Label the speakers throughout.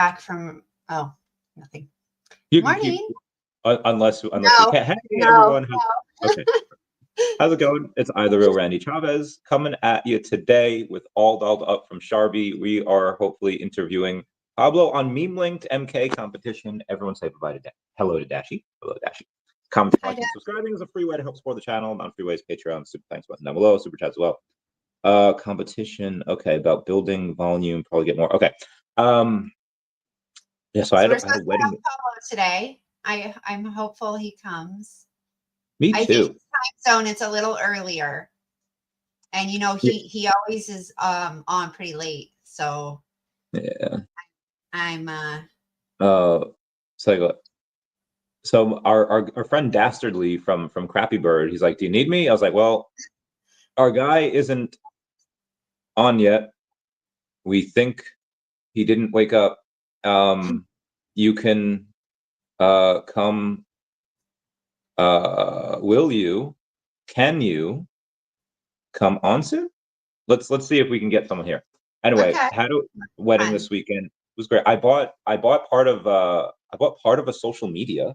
Speaker 1: back from, oh, nothing.
Speaker 2: You
Speaker 1: Morning.
Speaker 2: can keep, unless we
Speaker 1: No,
Speaker 2: can't. Hey,
Speaker 1: no,
Speaker 2: everyone.
Speaker 1: no.
Speaker 2: Okay. How's it going? It's I, the real Randy Chavez, coming at you today with all dolled up from Sharby. We are hopefully interviewing Pablo on MemeLinked MK competition. Everyone say bye to hello to Dashi. Hello, Dashi. Commenting, watching, subscribing is a free way to help support the channel. Non-free ways, Patreon, super thanks button down below, super chat as well. Competition. Okay, about building volume, probably get more. Okay. Yeah, so I had a wedding
Speaker 1: Pablo today. I'm hopeful he comes.
Speaker 2: Me too.
Speaker 1: I think his time zone it's a little earlier, and you know he always is on pretty late. So
Speaker 2: yeah,
Speaker 1: I'm
Speaker 2: so our friend Dastardly from Crappy Bird, he's like, "Do you need me?" I was like, "Well, our guy isn't on yet. We think he didn't wake up. You can come. Can you come on soon? Let's see if we can get someone here. Anyway,
Speaker 1: okay.
Speaker 2: had a wedding this weekend. It was great. I bought part of a social media,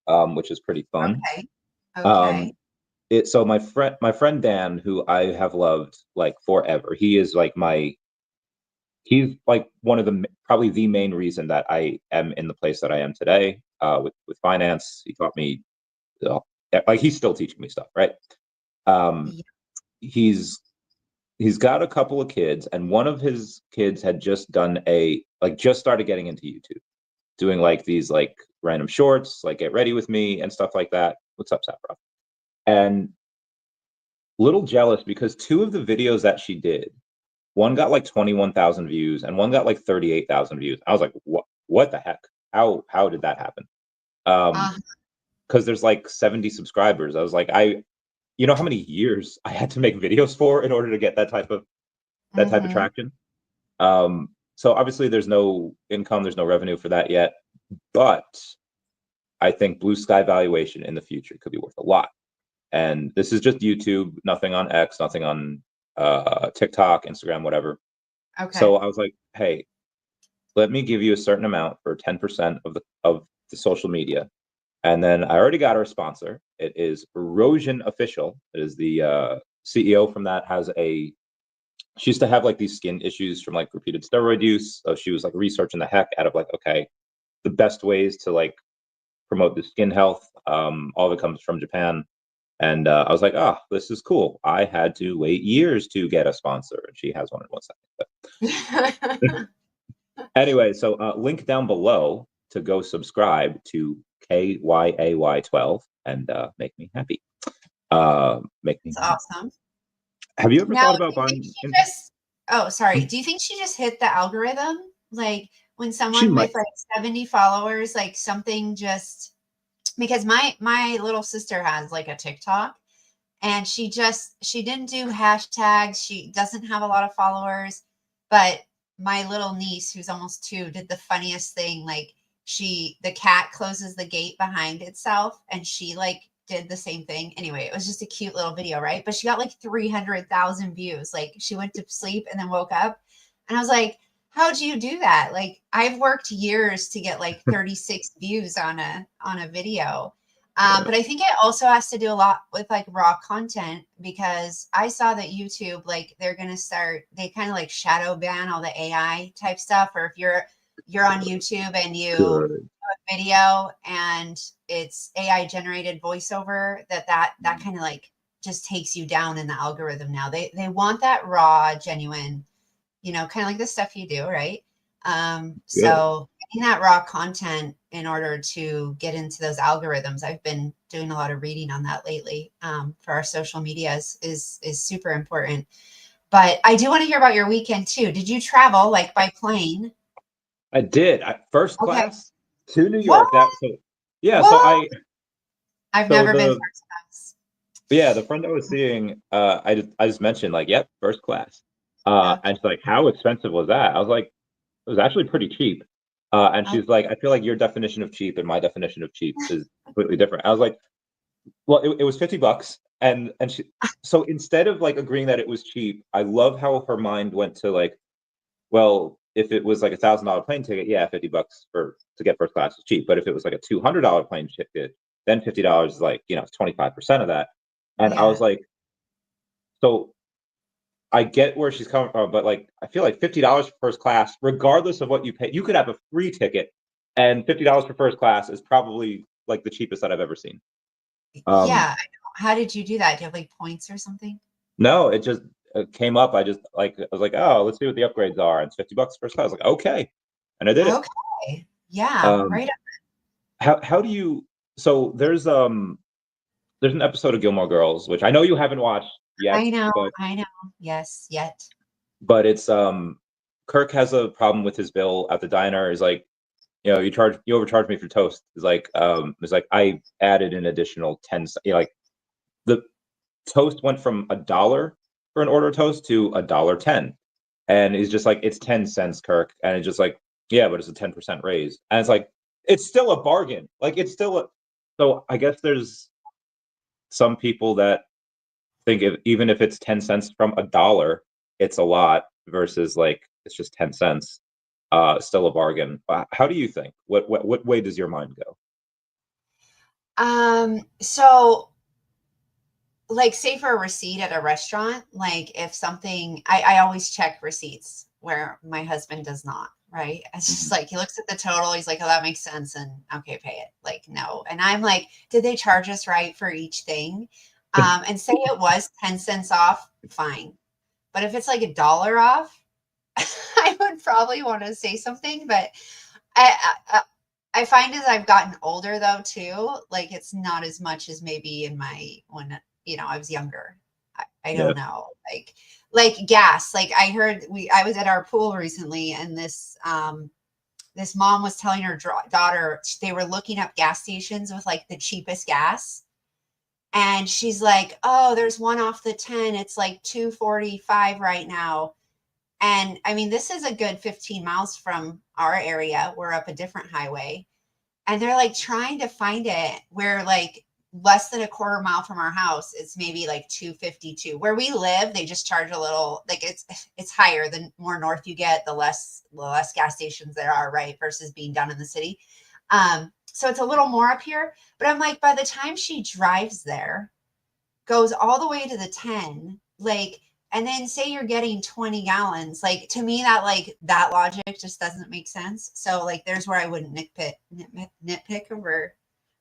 Speaker 2: which is pretty fun.
Speaker 1: Okay.
Speaker 2: So my friend Dan, who I have loved like forever, he's like one of probably the main reason that I am in the place that I am today, with finance. He taught me, like he's still teaching me stuff, right? He's got a couple of kids, and one of his kids had just started getting into YouTube, doing like these like random shorts, like Get Ready With Me and stuff like that. What's up, Saffron? And little jealous because two of the videos that she did, one got like 21,000 views and one got like 38,000 views. I was like, what the heck? How did that happen? Because there's like 70 subscribers. I was like, you know how many years I had to make videos for in order to get that type of traction? So obviously there's no income, there's no revenue for that yet, but I think blue sky valuation in the future could be worth a lot. And this is just YouTube, nothing on X, nothing on TikTok, Instagram, whatever. Okay. So I was like, hey, let me give you a certain amount for 10% of the social media. And then I already got our sponsor. It is Erosion Official. It is the CEO from that she used to have like these skin issues from like repeated steroid use. So she was like researching the heck out of like, okay, the best ways to like promote the skin health. All of it comes from Japan. And I was like, this is cool. I had to wait years to get a sponsor, and she has one in 1 second. Anyway, so link down below to go subscribe to KYAY12 and make me happy. Make me happy.
Speaker 1: Awesome.
Speaker 2: Have you ever thought about buying?
Speaker 1: Sorry. Do you think she just hit the algorithm? Like when someone with like 70 followers, like something just, because my little sister has like a TikTok, and she didn't do hashtags. She doesn't have a lot of followers, but my little niece, who's almost 2, did the funniest thing. Like the cat closes the gate behind itself, and she like did the same thing. Anyway, it was just a cute little video, right? But she got like 300,000 views. Like she went to sleep and then woke up, and I was like, how do you do that? Like I've worked years to get like 36 views on a video. But I think it also has to do a lot with like raw content, because I saw that YouTube, like they kind of like shadow ban all the AI type stuff. Or if you're on YouTube and you do a video and it's AI generated voiceover, that kind of like just takes you down in the algorithm now. They want that raw, genuine, you know, kind of like the stuff you do, right? So getting that raw content in order to get into those algorithms, I've been doing a lot of reading on that lately, for our social medias is super important. But I do want to hear about your weekend too. Did you travel like by plane?
Speaker 2: I did. First class to New York.
Speaker 1: What?
Speaker 2: So
Speaker 1: I've never been first class.
Speaker 2: Yeah, the friend I was seeing, I just mentioned like, yep, first class. And she's like, how expensive was that? I was like, it was actually pretty cheap. And she's like, I feel like your definition of cheap and my definition of cheap is completely different. I was like, well, it was $50. And so instead of like agreeing that it was cheap, I love how her mind went to like, well, if it was like $1,000 plane ticket, yeah, $50 to get first class is cheap. But if it was like a $200 plane ticket, then $50 is like, you know, 25% of that. And I was like, so I get where she's coming from, but like I feel like $50 for first class, regardless of what you pay, you could have a free ticket, and $50 for first class is probably like the cheapest that I've ever seen.
Speaker 1: Yeah. How did you do that? Do you have like points or something?
Speaker 2: No, it just came up. I was like, oh, let's see what the upgrades are. And it's $50 first class. I was like, okay, and I did it.
Speaker 1: Okay. Yeah. Right.
Speaker 2: How do you? So there's an episode of Gilmore Girls, which I know you haven't watched yet.
Speaker 1: I know.
Speaker 2: But
Speaker 1: Yes, yet.
Speaker 2: But it's Kirk has a problem with his bill at the diner. Is like, you know, you overcharged me for toast. It's like I added an additional 10. You know, like the toast went from $1 for an order of toast to $1.10, and he's just like, it's 10 cents, Kirk, and it's just like, yeah, but it's a 10% raise, and it's like, it's still a bargain. Like it's still a. So I guess there's some people that think even if it's 10 cents from $1, it's a lot versus like it's just 10 cents. Still a bargain. How do you think? What way does your mind go?
Speaker 1: So like say for a receipt at a restaurant, like if something, I always check receipts where my husband does not, right? It's just like, he looks at the total. He's like, oh, that makes sense. And okay, pay it. Like, no. And I'm like, did they charge us right for each thing? And say it was 10 cents off, fine. But if it's like $1 off, I would probably want to say something, but I find as I've gotten older though too, like it's not as much as maybe when you know I was younger. I don't know, like gas. Like I heard I was at our pool recently, and this mom was telling her daughter they were looking up gas stations with like the cheapest gas, and she's like, oh, there's one off the 10. It's like $2.45 right now. And I mean, this is a good 15 miles from our area. We're up a different highway. And they're like trying to find it where like less than a quarter mile from our house, it's maybe like 2.52. Where we live, they just charge a little, like it's higher. The more north you get, the less gas stations there are, right? Versus being down in the city. So it's a little more up here. But I'm like, by the time she drives there, goes all the way to the 10, like, and then say you're getting 20 gallons, like to me that logic just doesn't make sense. So like there's where I wouldn't nitpick over.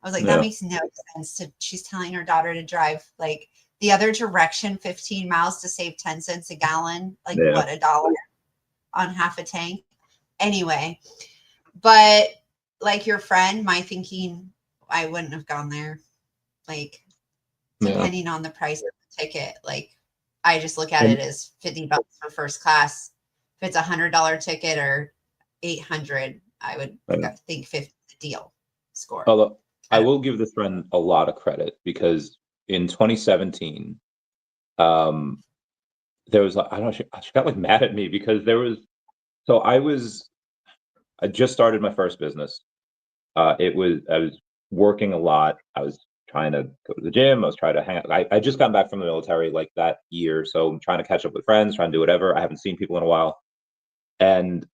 Speaker 1: I was like, that makes no sense. She's telling her daughter to drive like the other direction 15 miles to save 10 cents a gallon, like what, $1 on half a tank anyway. But like your friend, my thinking, I wouldn't have gone there, like depending on the price of the ticket. Like I just look at it as $50 for first class. If it's $100 ticket or 800, I would think 50 is a deal score.
Speaker 2: Although I will give this friend a lot of credit, because in 2017, there was I don't know, she got like mad at me because I just started my first business. I was working a lot. I was trying to go to the gym. I was trying to hang out. I just got back from the military like that year. So I'm trying to catch up with friends, trying to do whatever. I haven't seen people in a while. And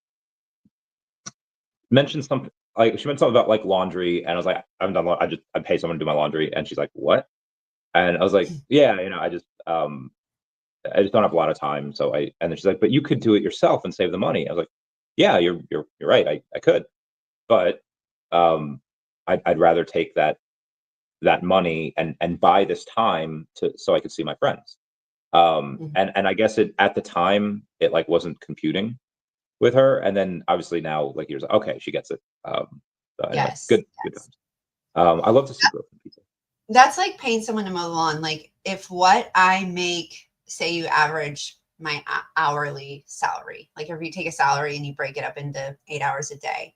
Speaker 2: mentioned something, like she mentioned something about like laundry. And I was like, I haven't done I pay someone to do my laundry. And she's like, what? And I was like, yeah, you know, I just don't have a lot of time. And then she's like, but you could do it yourself and save the money. I was like, yeah, you're right. I could, but I'd rather take that money and buy this time so I could see my friends. And I guess at the time it like wasn't computing with her. And then obviously now, like years, okay, she gets it. Anyway,
Speaker 1: Yes.
Speaker 2: Good times. I love to see growth in people.
Speaker 1: That's like paying someone to mow the lawn. Like if what I make, say you average my hourly salary, like if you take a salary and you break it up into 8 hours a day,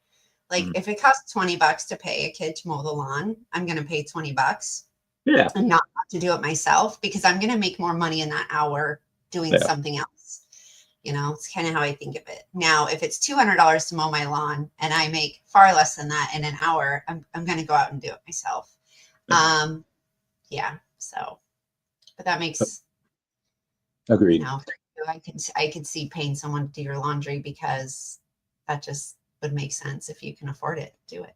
Speaker 1: like if it costs $20 to pay a kid to mow the lawn, I'm going to pay $20 and not have to do it myself, because I'm going to make more money in that hour doing something else. You know, it's kind of how I think of it. Now, if it's $200 to mow my lawn and I make far less than that in an hour, I'm going to go out and do it myself. So, but that makes,
Speaker 2: agreed.
Speaker 1: You know, I could see paying someone to do your laundry because that just would make sense. If you can afford it, do it.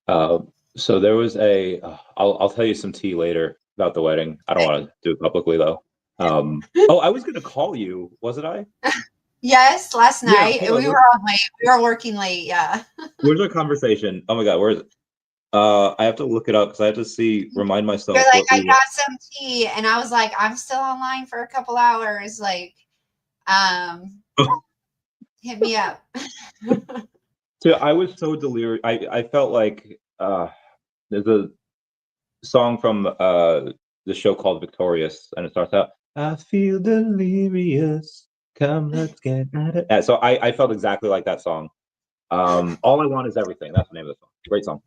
Speaker 2: Yeah. So there was I'll tell you some tea later about the wedding. I don't want to do it publicly though. Oh, I was going to call you, wasn't I?
Speaker 1: Yes, last night.
Speaker 2: Yeah,
Speaker 1: We were on late. We were working late. Yeah.
Speaker 2: Where's our conversation? Oh my God, where is it? I have to look it up because I have to remind myself.
Speaker 1: You're like, I got some tea, and I was like, I'm still online for a couple hours. Like, hit me up.
Speaker 2: So I was so delirious. I felt like there's a song from the show called Victorious, and it starts out, I feel delirious. Come, let's get at it. And so I felt exactly like that song. All I Want Is Everything. That's the name of the song. Great song.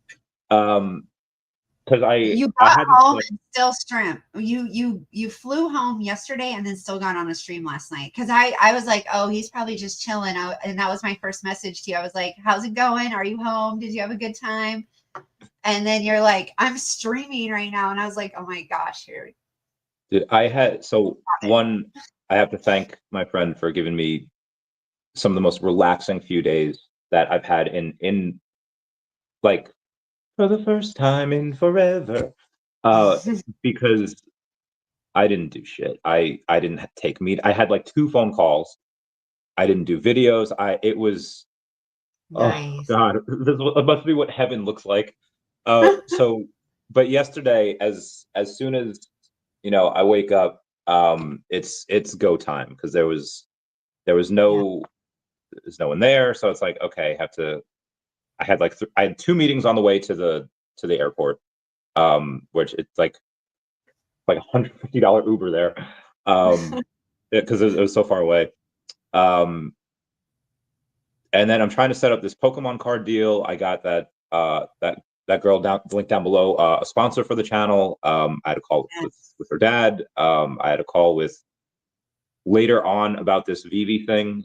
Speaker 2: Because
Speaker 1: you got home and still stream. You flew home yesterday and then still got on a stream last night. Because I was like, oh, he's probably just chilling. And that was my first message to you. I was like, how's it going? Are you home? Did you have a good time? And then you're like, I'm streaming right now. And I was like, oh my gosh, here.
Speaker 2: Dude, I have to thank my friend for giving me some of the most relaxing few days that I've had in like for the first time in forever. Because I didn't do shit. I didn't take meet. I had like 2 phone calls. I didn't do videos. It was
Speaker 1: nice.
Speaker 2: Oh God, it must be what heaven looks like. So, but yesterday, as soon as I wake up, it's go time because there was there's no one there, so it's like okay, I had 2 meetings on the way to the airport, which it's like $150 Uber there, because it was so far away. And then I'm trying to set up this Pokemon card deal. I got that girl link down below, a sponsor for the channel. I had a call with her dad. I had a call with later on about this VeVe thing.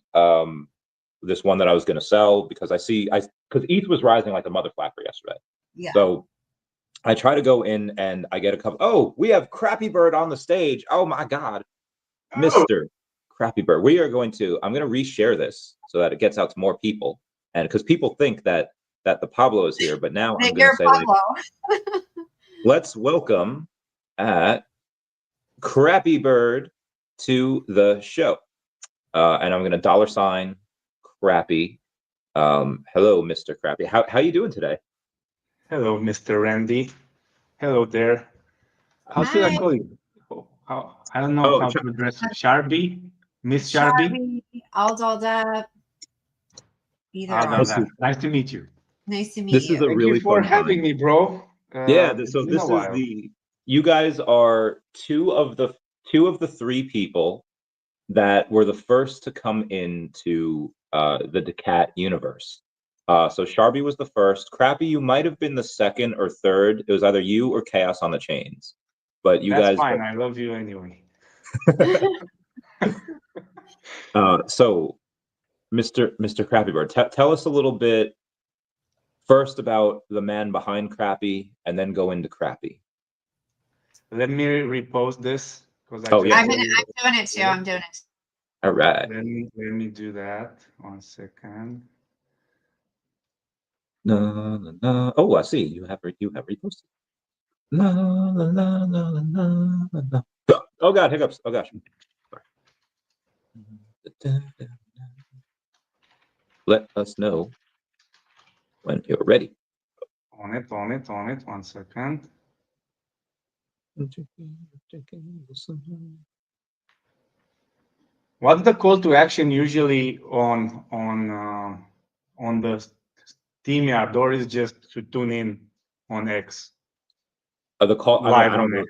Speaker 2: This one that I was going to sell because because ETH was rising like a mother flapper yesterday.
Speaker 1: Yeah.
Speaker 2: So I try to go in and I get a couple. Oh, we have Crappy Bird on the stage. Oh my God, Mr. Crappy Bird. I'm going to reshare this so that it gets out to more people. And because people think that the Pablo is here, but now I'm going to say, like, let's welcome Crappy Bird to the show. And I'm going to $sign Crappy. Hello, Mr. Crappy. How you doing today?
Speaker 3: Hello, Mr. Randy. Hello there. How should I call you? I don't know how to address it. Sharby? Miss Sharby?
Speaker 1: All dolled up.
Speaker 3: Nice to meet you.
Speaker 1: Nice to meet you.
Speaker 2: This is a really
Speaker 3: fun time. Thank you for having me, bro.
Speaker 2: Yeah, so this is you guys are two of the 3 people that were the first to come into the daCat universe. So Sharby was the first. Crappy, you might have been the second or third. It was either you or Chaos on the Chains. But you
Speaker 3: That's
Speaker 2: guys
Speaker 3: fine. I love you anyway.
Speaker 2: So Mr. Crappy Bird, tell us a little bit first about the man behind Crappy and then go into Crappy.
Speaker 3: Let me repost this because
Speaker 1: I'm doing it too. I'm doing it.
Speaker 2: All right.
Speaker 3: Let me do that. 1 second.
Speaker 2: No. Oh, I see. You have reposted. No. Oh God, hiccups. Oh gosh. Let us know when you're ready.
Speaker 3: On it. 1 second. What's the call to action usually on the StreamYard, or is just to tune in on X?
Speaker 2: The call
Speaker 3: live on X.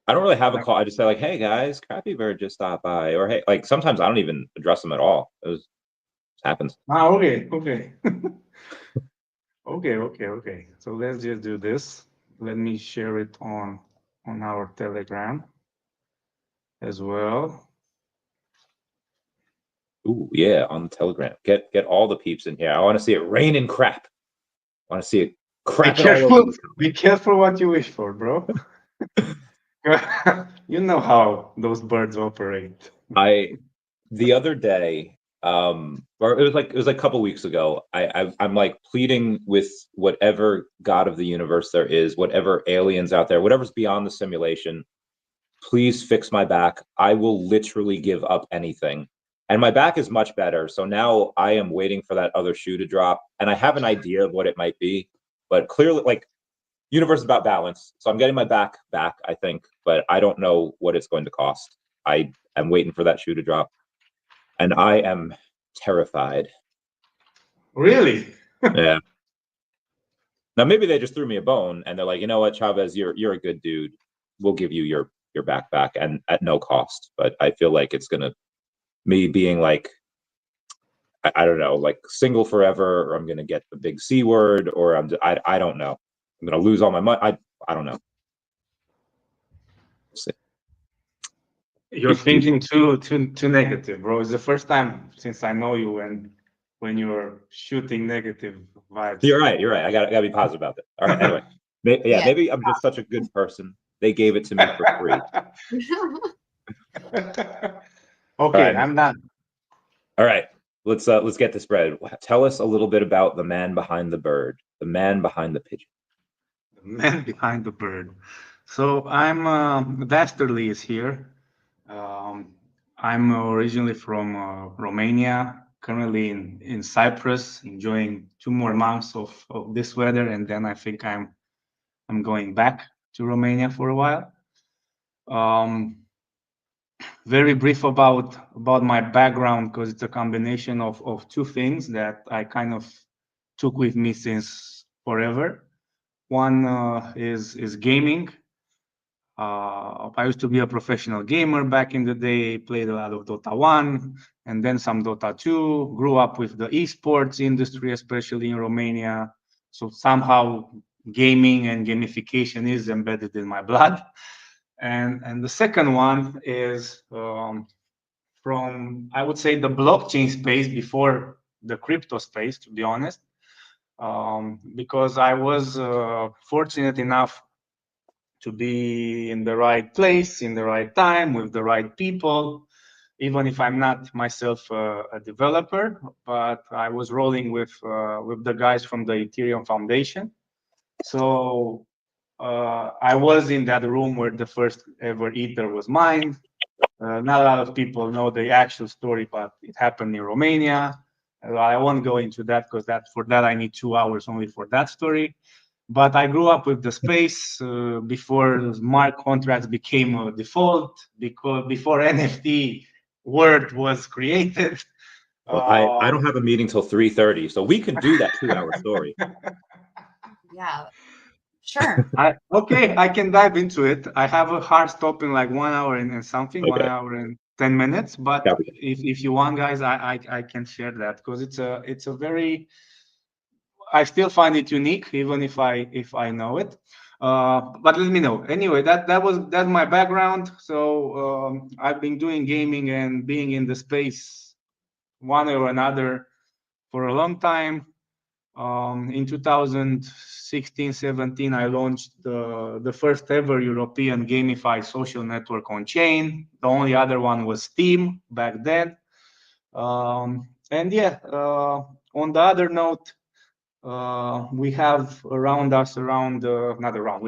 Speaker 2: I don't really have a call. I just say like, "Hey guys, Crappy Bird just stopped by," or "Hey," like sometimes I don't even address them at all. It happens.
Speaker 3: Okay. Okay. So let's just do this. Let me share it on our Telegram as well.
Speaker 2: Ooh, yeah, on the Telegram. Get all the peeps in here. I want to see it rain and crap. I want to see it crap.
Speaker 3: Be careful what you wish for, bro. You know how those birds operate.
Speaker 2: The other day, Or it was like a couple weeks ago. I'm like pleading with whatever God of the universe there is, whatever aliens out there, whatever's beyond the simulation, please fix my back. I will literally give up anything. And my back is much better. So now I am waiting for that other shoe to drop. And I have an idea of what it might be, but clearly, like, universe is about balance. So I'm getting my back, I think, but I don't know what it's going to cost. I am waiting for that shoe to drop. And I am terrified.
Speaker 3: Really?
Speaker 2: Yeah. Now maybe they just threw me a bone and they're like, you know what, Chavez, you're a good dude. We'll give you your backpack and at no cost. But I feel like it's gonna me being like, I don't know, like single forever, or I'm gonna get the big C word, or I don't know. I'm gonna lose all my money. I don't know. We'll see.
Speaker 3: You're thinking too negative, bro. It's the first time since I know you when you're shooting negative vibes.
Speaker 2: You're right. I gotta be positive about it. All right. Anyway, maybe I'm just such a good person. They gave it to me for free.
Speaker 3: Okay, right. I'm done.
Speaker 2: All right. Let's get this spread. Tell us a little bit about the man behind the bird, the man behind the pigeon.
Speaker 3: The man behind the bird. So I'm Dastardly is here. I'm originally from Romania, currently in Cyprus, enjoying 2 more months of this weather, and then I think I'm going back to Romania for a while. Very brief about my background, because it's a combination of 2 things that I kind of took with me since forever. One is gaming. I used to be a professional gamer back in the day, played a lot of Dota 1 and then some Dota 2, grew up with the esports industry, especially in Romania. So somehow gaming and gamification is embedded in my blood. And the second one is from, I would say, the blockchain space before the crypto space, to be honest, because I was fortunate enough to be in the right place, in the right time, with the right people, even if I'm not myself a developer, but I was rolling with the guys from the Ethereum Foundation. So I was in that room where the first ever Ether was mined. Not a lot of people know the actual story, but it happened in Romania. I won't go into that because for that I need 2 hours only for that story. But I grew up with the space before smart contracts became a default, because before NFT word was created.
Speaker 2: Well, I don't have a meeting till 3:30, so we can do that 2-hour story.
Speaker 1: Yeah, sure.
Speaker 3: Okay, I can dive into it. I have a hard stop in like 1 hour and something, okay. 1 hour and 10 minutes. But if you want, guys, I can share that, because it's a very, I still find it unique, even if I know it. But let me know. Anyway, that's my background. So I've been doing gaming and being in the space one or another for a long time. In 2016-17, I launched the first ever European gamified social network on chain. The only other one was Steam back then. And yeah, on the other note, we have we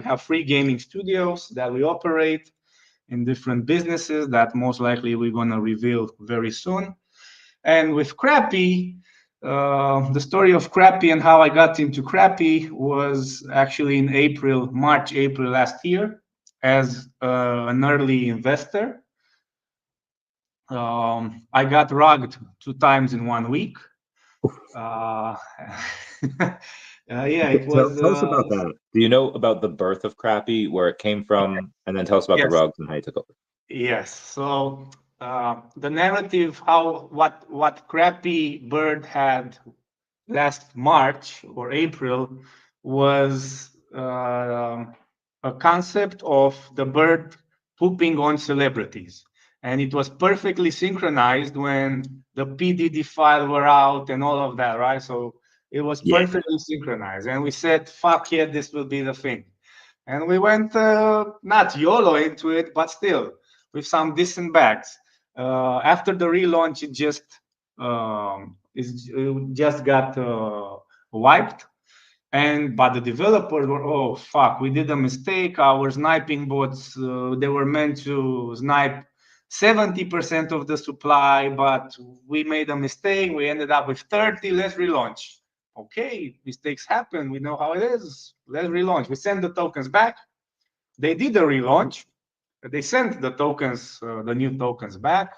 Speaker 3: have 3 gaming studios that we operate in different businesses that most likely we're going to reveal very soon. And with Crappy, the story of Crappy and how I got into Crappy was actually in March, April last year as an early investor. I got rugged 2 times in 1 week. Yeah, it was.
Speaker 2: Tell us about that. Do you know about the birth of Crappy, where it came from, and then tell us about the rugs and how you took over?
Speaker 3: Yes. So the narrative, what Crappy Bird had last March or April was a concept of the bird pooping on celebrities. And it was perfectly synchronized when the PDD file were out and all of that, right? So it was perfectly synchronized. And we said, fuck yeah, this will be the thing. And we went not YOLO into it, but still with some decent bags. After the relaunch, it just just got wiped. But the developers were, oh fuck, we did a mistake. Our sniping bots, they were meant to snipe 70% of the supply, but we made a mistake. We ended up with 30. Let's relaunch. Okay, mistakes happen. We know how it is. Let's relaunch. We sent the tokens back. They did a relaunch. They sent the tokens, the new tokens back.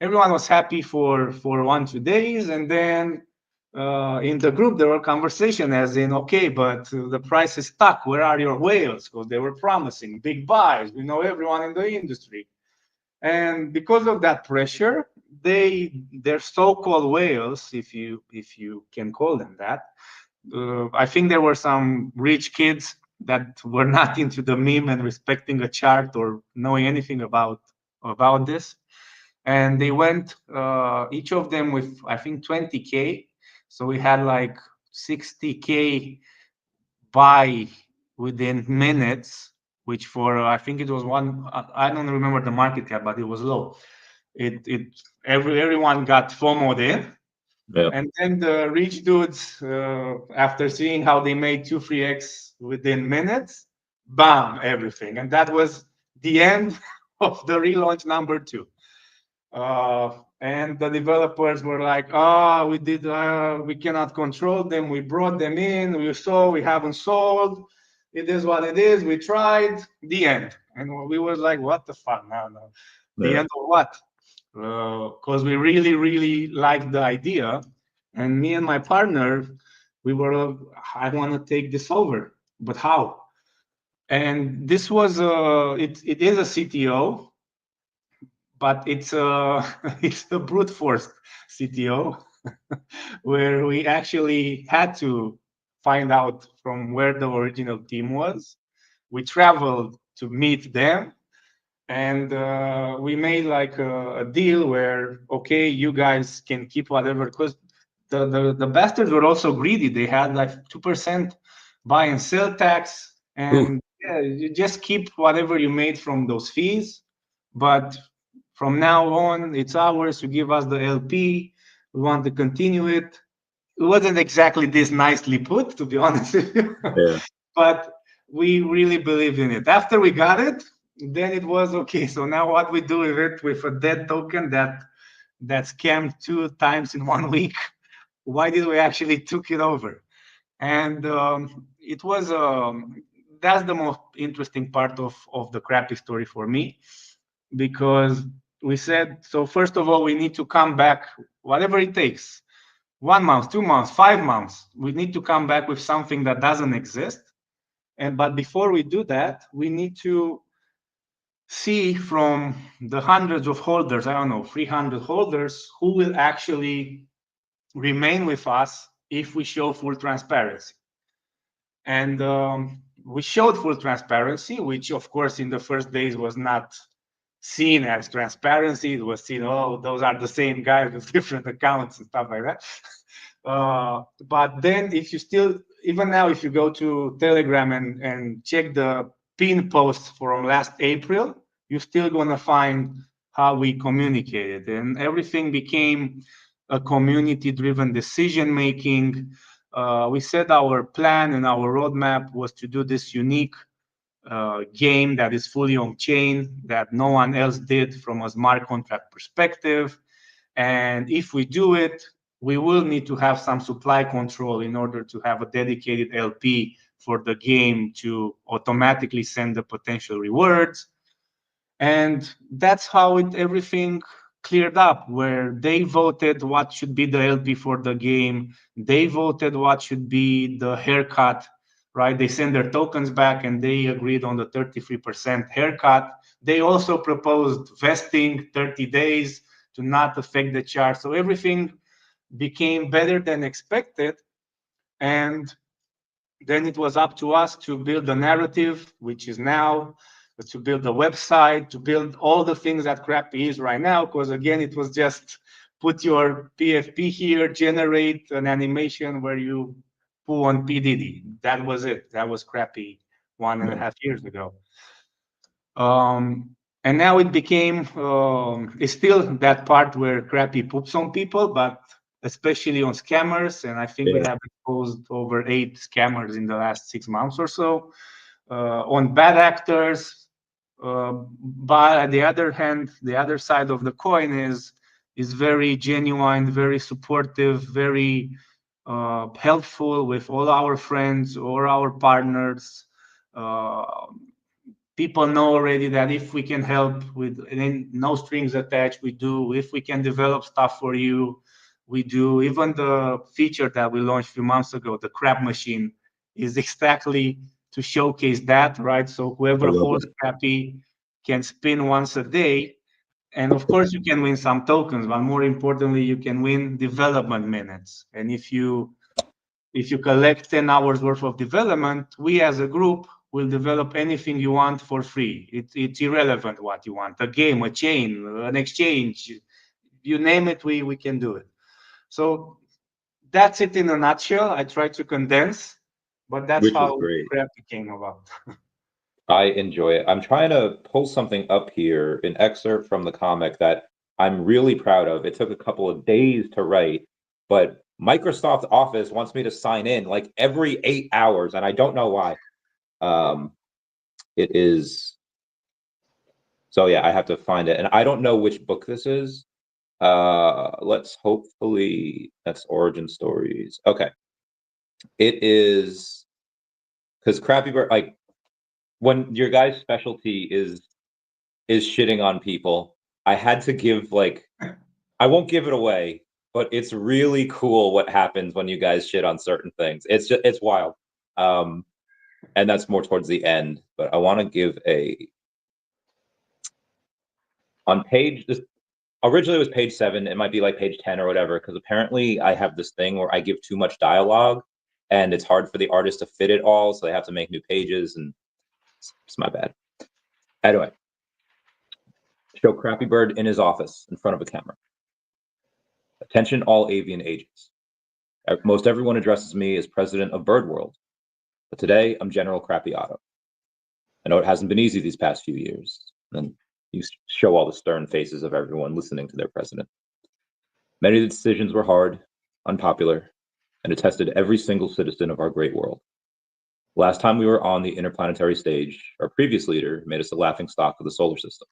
Speaker 3: Everyone was happy for 1-2 days, and then in the group there were conversation as in, okay, but the price is stuck. Where are your whales? Because they were promising big buys. We know everyone in the industry, and because of that pressure, their so-called whales, if you can call them that, I think there were some rich kids that were not into the meme and respecting a chart or knowing anything about this. And they went, each of them with, I think, 20K. So we had like 60K buy within minutes, which for, I think it was one, I don't remember the market cap, but it was low. Everyone got FOMO'd in.
Speaker 2: Yeah.
Speaker 3: And then the rich dudes, after seeing how they made 2-3x within minutes, bam, everything. And that was the end of the relaunch number 2. And the developers were like, oh, we cannot control them. We brought them in. We saw, we haven't sold. It is what it is. We tried. The end. And we were like, what the fuck? No. The end of what? Because we really, really liked the idea. And me and my partner, we were, I want to take this over. But how? And this was, it is a CTO. But it's a brute force CTO, where we actually had to find out from where the original team was. We traveled to meet them, and we made like a deal where, okay, you guys can keep whatever, because the bastards were also greedy. They had like 2% buy and sell tax, and yeah, you just keep whatever you made from those fees, but from now on, it's ours. You give us the LP. We want to continue it. It wasn't exactly this nicely put, to be honest with you.
Speaker 2: Yeah.
Speaker 3: But we really believe in it. After we got it, then it was okay. So now what we do with it, with a dead token that scammed 2 times in 1 week, why did we actually took it over? And it was, that's the most interesting part of the crappy story for me, because we said, so first of all, we need to come back, whatever it takes, 1 month, 2 months, 5 months. We need to come back with something that doesn't exist. But before we do that, we need to see from the hundreds of holders, I don't know, 300 holders, who will actually remain with us if we show full transparency. And we showed full transparency, which of course in the first days was not seen as transparency. It was seen, oh, those are the same guys with different accounts and stuff like that. But then if you still, even now, if you go to Telegram and check the pin posts from last April, you're still going to find how we communicated. And everything became a community-driven decision-making. We said our plan and our roadmap was to do this unique game that is fully on chain that no one else did from a smart contract perspective. And if we do it, we will need to have some supply control in order to have a dedicated LP for the game to automatically send the potential rewards. And that's how everything cleared up, where they voted what should be the LP for the game. They voted what should be the haircut, right? They sent their tokens back and they agreed on the 33% haircut. They also proposed vesting 30 days to not affect the chart. So everything became better than expected. And then it was up to us to build the narrative, which is now to build a website, to build all the things that Crappy is right now. Because again, it was just put your PFP here, generate an animation where you pull on PDD. That was it. That was Crappy 1.5 years ago. And now it became, it's still that part where crappy poops on people, but especially on scammers. And I think we have exposed over 8 scammers in the last 6 months or so. On bad actors, but on the other hand, the other side of the coin is very genuine, very supportive, very helpful with all our friends or our partners. People know already that if we can help with no strings attached, we do. If we can develop stuff for you, we do. Even the feature that we launched a few months ago, the crab machine, is exactly to showcase that, right? So whoever holds Crappy can spin once a day. And of course, you can win some tokens, but more importantly, you can win development minutes. And if you collect 10 hours worth of development, we as a group will develop anything you want for free. It's irrelevant what you want, a game, a chain, an exchange, you name it, we can do it. So that's it in a nutshell. I tried to condense, but that's how Crappy came about.
Speaker 2: I enjoy it. I'm trying to pull something up here, an excerpt from the comic that I'm really proud of. It took a couple of days to write, but Microsoft Office wants me to sign in like every 8 hours, and I don't know why. It is, so yeah, I have to find it, and I don't know which book this is. Let's hopefully, that's Origin Stories. Okay, it is, because Crappy Bird, like, when your guy's specialty is shitting on people, I had to give, like, I won't give it away, but it's really cool what happens when you guys shit on certain things. It's just, it's wild. And that's more towards the end, but I want to give on page, this originally it was page 7, it might be like page 10 or whatever, because apparently I have this thing where I give too much dialogue and it's hard for the artist to fit it all, so they have to make new pages, and it's my bad. Anyway, show Crappy Bird in his office in front of a camera. Attention all avian agents. Most everyone addresses me as president of Bird World, but today I'm General Crappy Otto. I know it hasn't been easy these past few years, and you show all the stern faces of everyone listening to their president. Many of the decisions were hard, unpopular, and it tested every single citizen of our great world. Last time we were on the interplanetary stage, our previous leader made us a laughingstock of the solar system.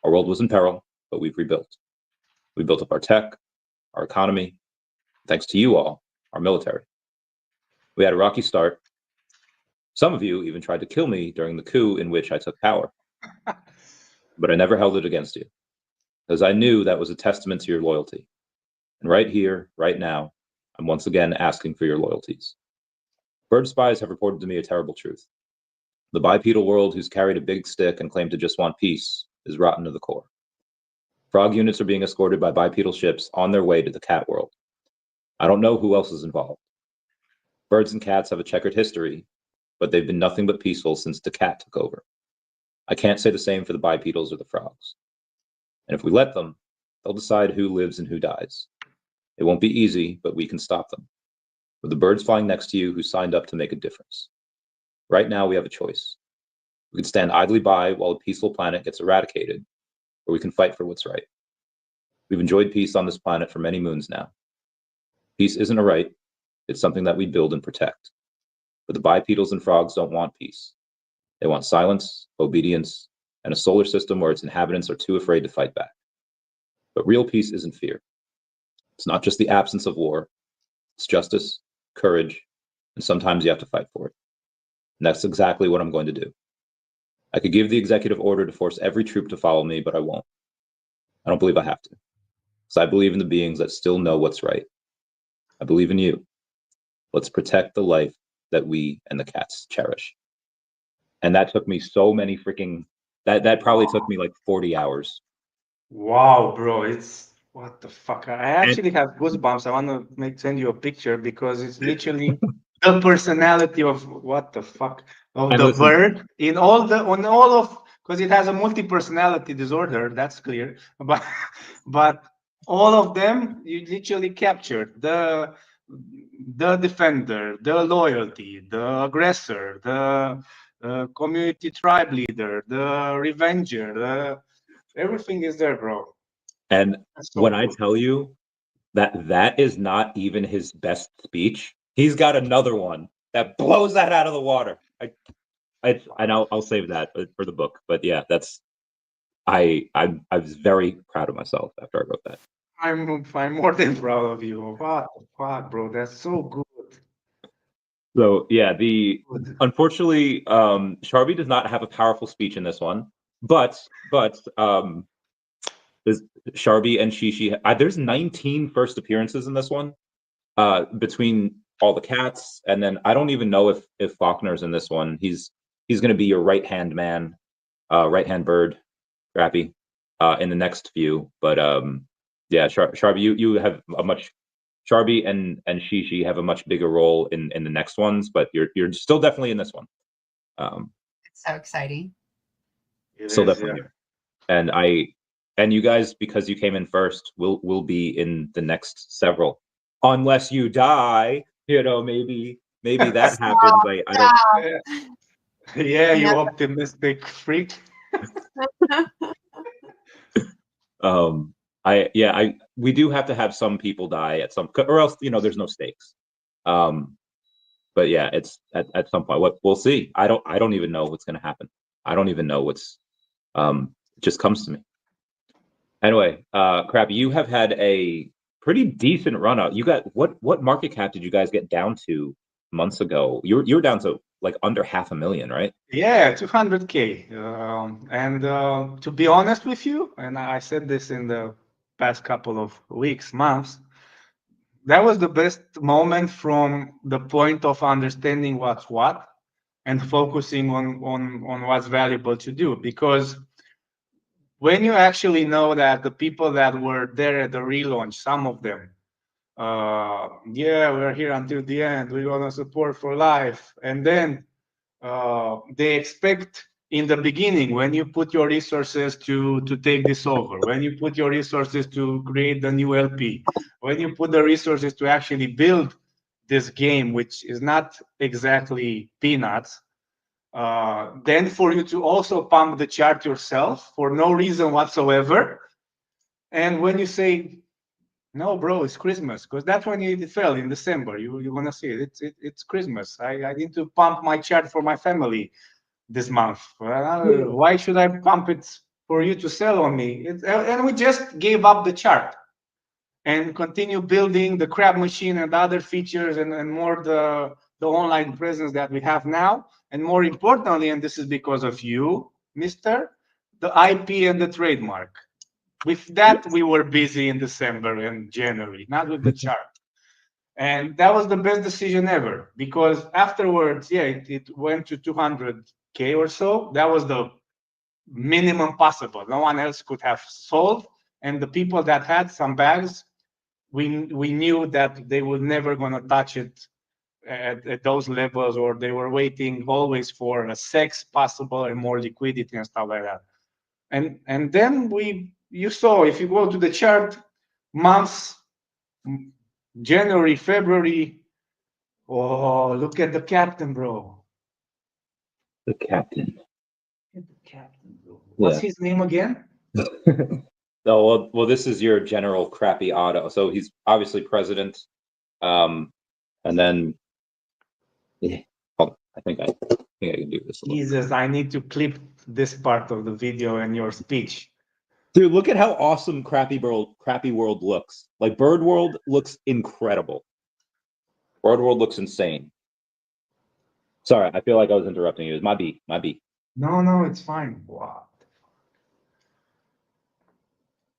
Speaker 2: Our world was in peril, but we've rebuilt. We built up our tech, our economy, thanks to you all, our military. We had a rocky start. Some of you even tried to kill me during the coup in which I took power. But I never held it against you, because I knew that was a testament to your loyalty. And right here, right now, I'm once again asking for your loyalties. Bird spies have reported to me a terrible truth. The bipedal world, who's carried a big stick and claimed to just want peace, is rotten to the core. Frog units are being escorted by bipedal ships on their way to the cat world. I don't know who else is involved. Birds and cats have a checkered history, but they've been nothing but peaceful since daCat took over. I can't say the same for the bipedals or the frogs. And if we let them, they'll decide who lives and who dies. It won't be easy, but we can stop them. With the birds flying next to you who signed up to make a difference. Right now, we have a choice. We can stand idly by while a peaceful planet gets eradicated, or we can fight for what's right. We've enjoyed peace on this planet for many moons now. Peace isn't a right, it's something that we build and protect. But the bipedals and frogs don't want peace. They want silence, obedience, and a solar system where its inhabitants are too afraid to fight back. But real peace isn't fear. It's not just the absence of war. It's justice, courage, and sometimes you have to fight for it. And that's exactly what I'm going to do. I could give the executive order to force every troop to follow me, but I won't. I don't believe I have to. Because I believe in the beings that still know what's right. I believe in you. Let's protect the life that we and the cats cherish. And that took me so many freaking, that probably took me like 40 hours.
Speaker 3: Wow, bro, it's, what the fuck? I actually have goosebumps. I want to send you a picture because it's literally the personality of, what the fuck, of the bird in all the, on all of, because it has a multi-personality disorder, that's clear. But all of them, you literally captured the defender, the loyalty, the aggressor, the community tribe leader, the revenger, everything is there, bro.
Speaker 2: And
Speaker 3: So
Speaker 2: when
Speaker 3: cool.
Speaker 2: I tell you that is not even his best speech, he's got another one that blows that out of the water. I'll save that for the book. But yeah, I was very proud of myself after I wrote that.
Speaker 3: I'm more than proud of you. What the fuck, bro? That's so good.
Speaker 2: So yeah, unfortunately, Sharby does not have a powerful speech in this one, but there's Sharby and Shishi. There's 19 first appearances in this one, between all the cats, and then I don't even know if Faulkner's in this one. He's going to be your right hand man, right hand bird, Crappy, in the next few. But yeah, Sharby, you have a much. Sharby and Shishi have a much bigger role in the next ones, but you're still definitely in this one.
Speaker 1: It's so exciting.
Speaker 2: Still definitely here. And you guys, because you came in first, will be in the next several, unless you die. You know, maybe that happens. I don't.
Speaker 3: Yeah, you optimistic freak.
Speaker 2: We do have to have some people die at some, or else there's no stakes. But yeah, it's at some point. What we'll see. I don't even know what's going to happen. I don't even know what's. It just comes to me. Anyway, Crappy, you have had a pretty decent run out. You got what market cap did you guys get down to months ago? You were down to like under $500,000, right?
Speaker 3: Yeah, 200K. And to be honest with you, and I said this in the past couple of weeks, months, that was the best moment from the point of understanding what's what and focusing on what's valuable to do. Because when you actually know that the people that were there at the relaunch, some of them, yeah, we're here until the end, we're gonna support for life, and then they expect in the beginning, when you put your resources to take this over, when you put your resources to create the new LP, when you put the resources to actually build this game, which is not exactly peanuts, then for you to also pump the chart yourself for no reason whatsoever. And when you say, no, bro, it's Christmas, because that's when it fell in December. You want to see it. It's Christmas. I need to pump my chart for my family this month. Why should I pump it for you to sell on me? And we just gave up the chart and continue building the crab machine and other features and more the online presence that we have now. And more importantly, and this is because of you, Mr., the IP and the trademark. With that, we were busy in December and January, not with the chart. And that was the best decision ever, because afterwards, yeah, it went to 200K or so. That was the minimum possible. No one else could have sold. And the people that had some bags, we knew that they were never going to touch it at those levels, or they were waiting always for a sex possible and more liquidity and stuff like that. And then you saw, if you go to the chart, months, January, February, oh, look at the captain, bro.
Speaker 2: The captain.
Speaker 3: Look at the captain, bro. What's his name again?
Speaker 2: Oh, well, this is your general Crappy Otto. So he's obviously president. And then, yeah, I think I can do this.
Speaker 3: Jesus, I need to clip this part of the video and your speech.
Speaker 2: Dude, look at how awesome Crappy World looks. Like Bird World looks incredible. Bird World looks insane. Sorry, I feel like I was interrupting you. It was my beat.
Speaker 3: No, it's fine. Wow.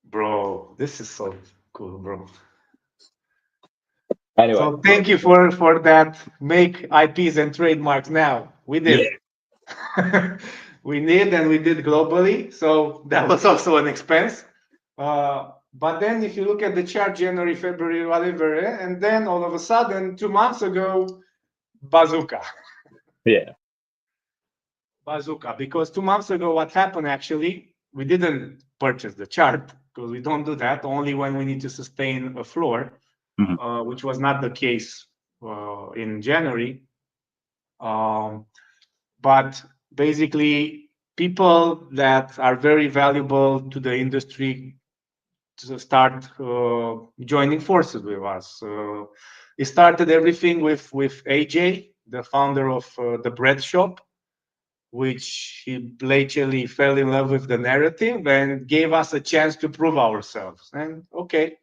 Speaker 3: Bro, this is so cool, bro.
Speaker 2: Anyway,
Speaker 3: so thank you for that. Make IPs and trademarks now. We did. Yeah. We did, and we did globally. So that was also an expense. But then if you look at the chart, January, February, whatever, and then all of a sudden, 2 months ago, bazooka.
Speaker 2: Yeah.
Speaker 3: Bazooka. Because 2 months ago, what happened actually, we didn't purchase the chart, because we don't do that, only when we need to sustain a floor. Mm-hmm. Which was not the case in January. But basically people that are very valuable to the industry to start joining forces with us. It started everything with AJ, the founder of the bread shop, which he blatantly fell in love with the narrative and gave us a chance to prove ourselves. And okay.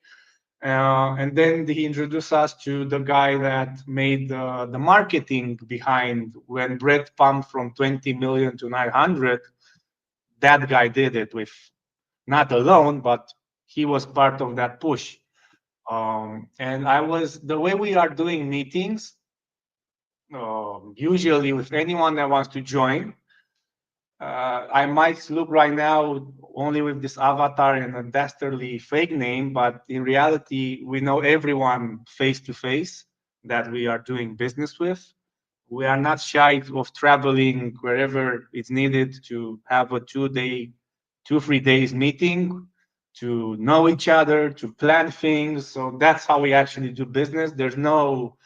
Speaker 3: And then he introduced us to the guy that made the marketing behind when bread pumped from 20 million to 900. That guy did it with not alone, but he was part of that push. And the way we are doing meetings, usually with anyone that wants to join, I might look right now only with this avatar and a dastardly fake name, but in reality, we know everyone face to face that we are doing business with. We are not shy of traveling wherever it's needed to have a 3 days meeting, to know each other, to plan things. So that's how we actually do business. There's no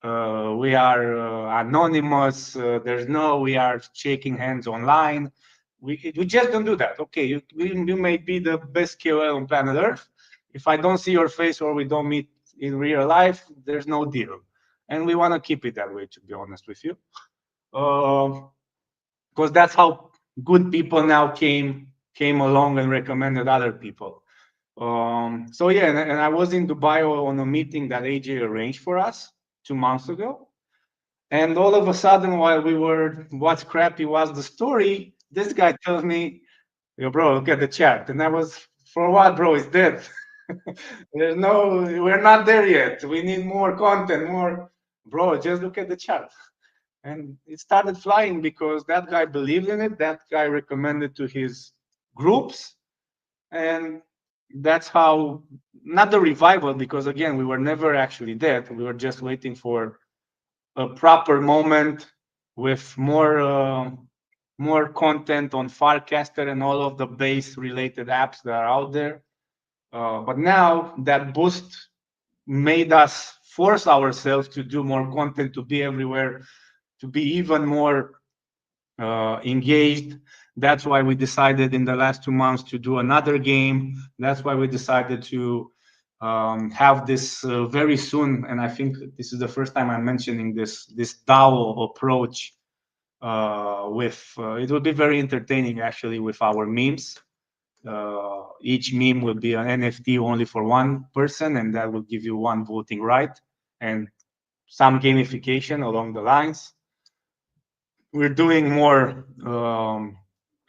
Speaker 3: we are anonymous. There's no we are shaking hands online. We just don't do that. Okay, you may be the best KOL on planet Earth. If I don't see your face or we don't meet in real life, there's no deal. And we want to keep it that way, to be honest with you. Because that's how good people now came along and recommended other people. So yeah, and I was in Dubai on a meeting that AJ arranged for us 2 months ago. And all of a sudden, while we were, what crappy was the story, this guy tells me, yo, bro, look at the chat. And I was, for what, bro? It's dead. We're not there yet. We need more content, more. Bro, just look at the chat. And it started flying because that guy believed in it. That guy recommended to his groups. And that's how, not the revival, because again, we were never actually dead. We were just waiting for a proper moment with more content on Farcaster and all of the base related apps that are out there. But now that boost made us force ourselves to do more content, to be everywhere, to be even more engaged. That's why we decided in the last 2 months to do another game. That's why we decided to have this very soon. And I think this is the first time I'm mentioning this DAO approach. It will be very entertaining actually with our memes. Each meme will be an NFT only for one person, and that will give you one voting right and some gamification along the lines. We're doing more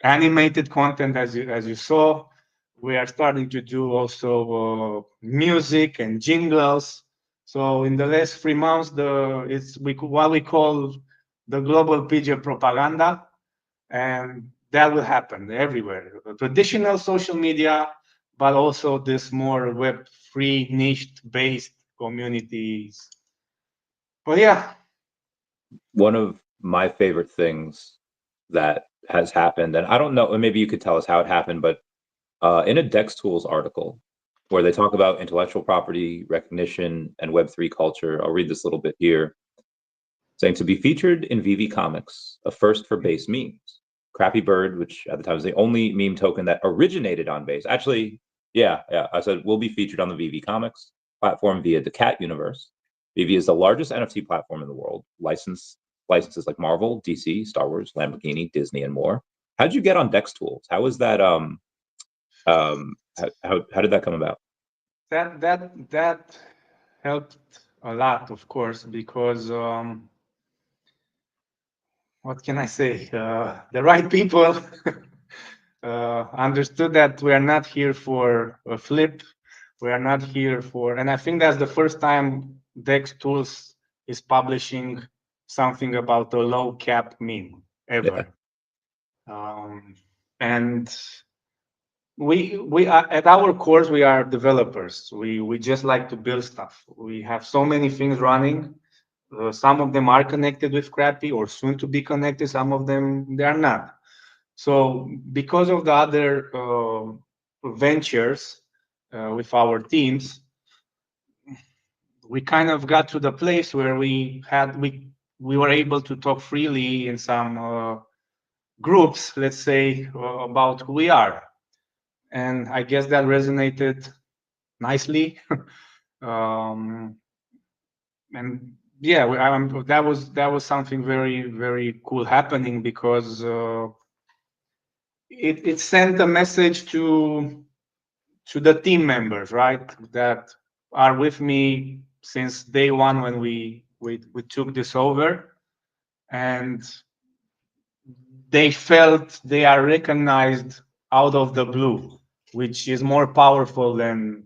Speaker 3: animated content, as you saw. We are starting to do also music and jingles. So in the last 3 months, what we call the global PJ propaganda, and that will happen everywhere. Traditional social media, but also this more Web3 niche-based communities. But yeah.
Speaker 2: One of my favorite things that has happened, and I don't know, maybe you could tell us how it happened, but in a Dex Tools article where they talk about intellectual property, recognition, and Web3 culture, I'll read this little bit here, saying to be featured in VeVe Comics, a first for base memes. Crappy Bird, which at the time was the only meme token that originated on base. Actually, yeah, I said we'll be featured on the VeVe Comics platform via daCat universe. VeVe is the largest NFT platform in the world, licenses like Marvel, DC, Star Wars, Lamborghini, Disney, and more. How did you get on Dex Tools? How was that? How did that come about?
Speaker 3: That helped a lot, of course, because what can I say? The right people understood that we are not here for a flip. We are not here for, and I think that's the first time Dex Tools is publishing something about a low cap meme ever. Yeah. And we are, at our core, we are developers. We just like to build stuff. We have so many things running. Some of them are connected with Crappy or soon to be connected. Some of them, they are not. So because of the other ventures with our teams, we kind of got to the place where we were able to talk freely in some groups, let's say, about who we are. And I guess that resonated nicely. And yeah, that was something very, very cool happening, because it sent a message to the team members, right, that are with me since day one when we took this over, and they felt they are recognized out of the blue, which is more powerful than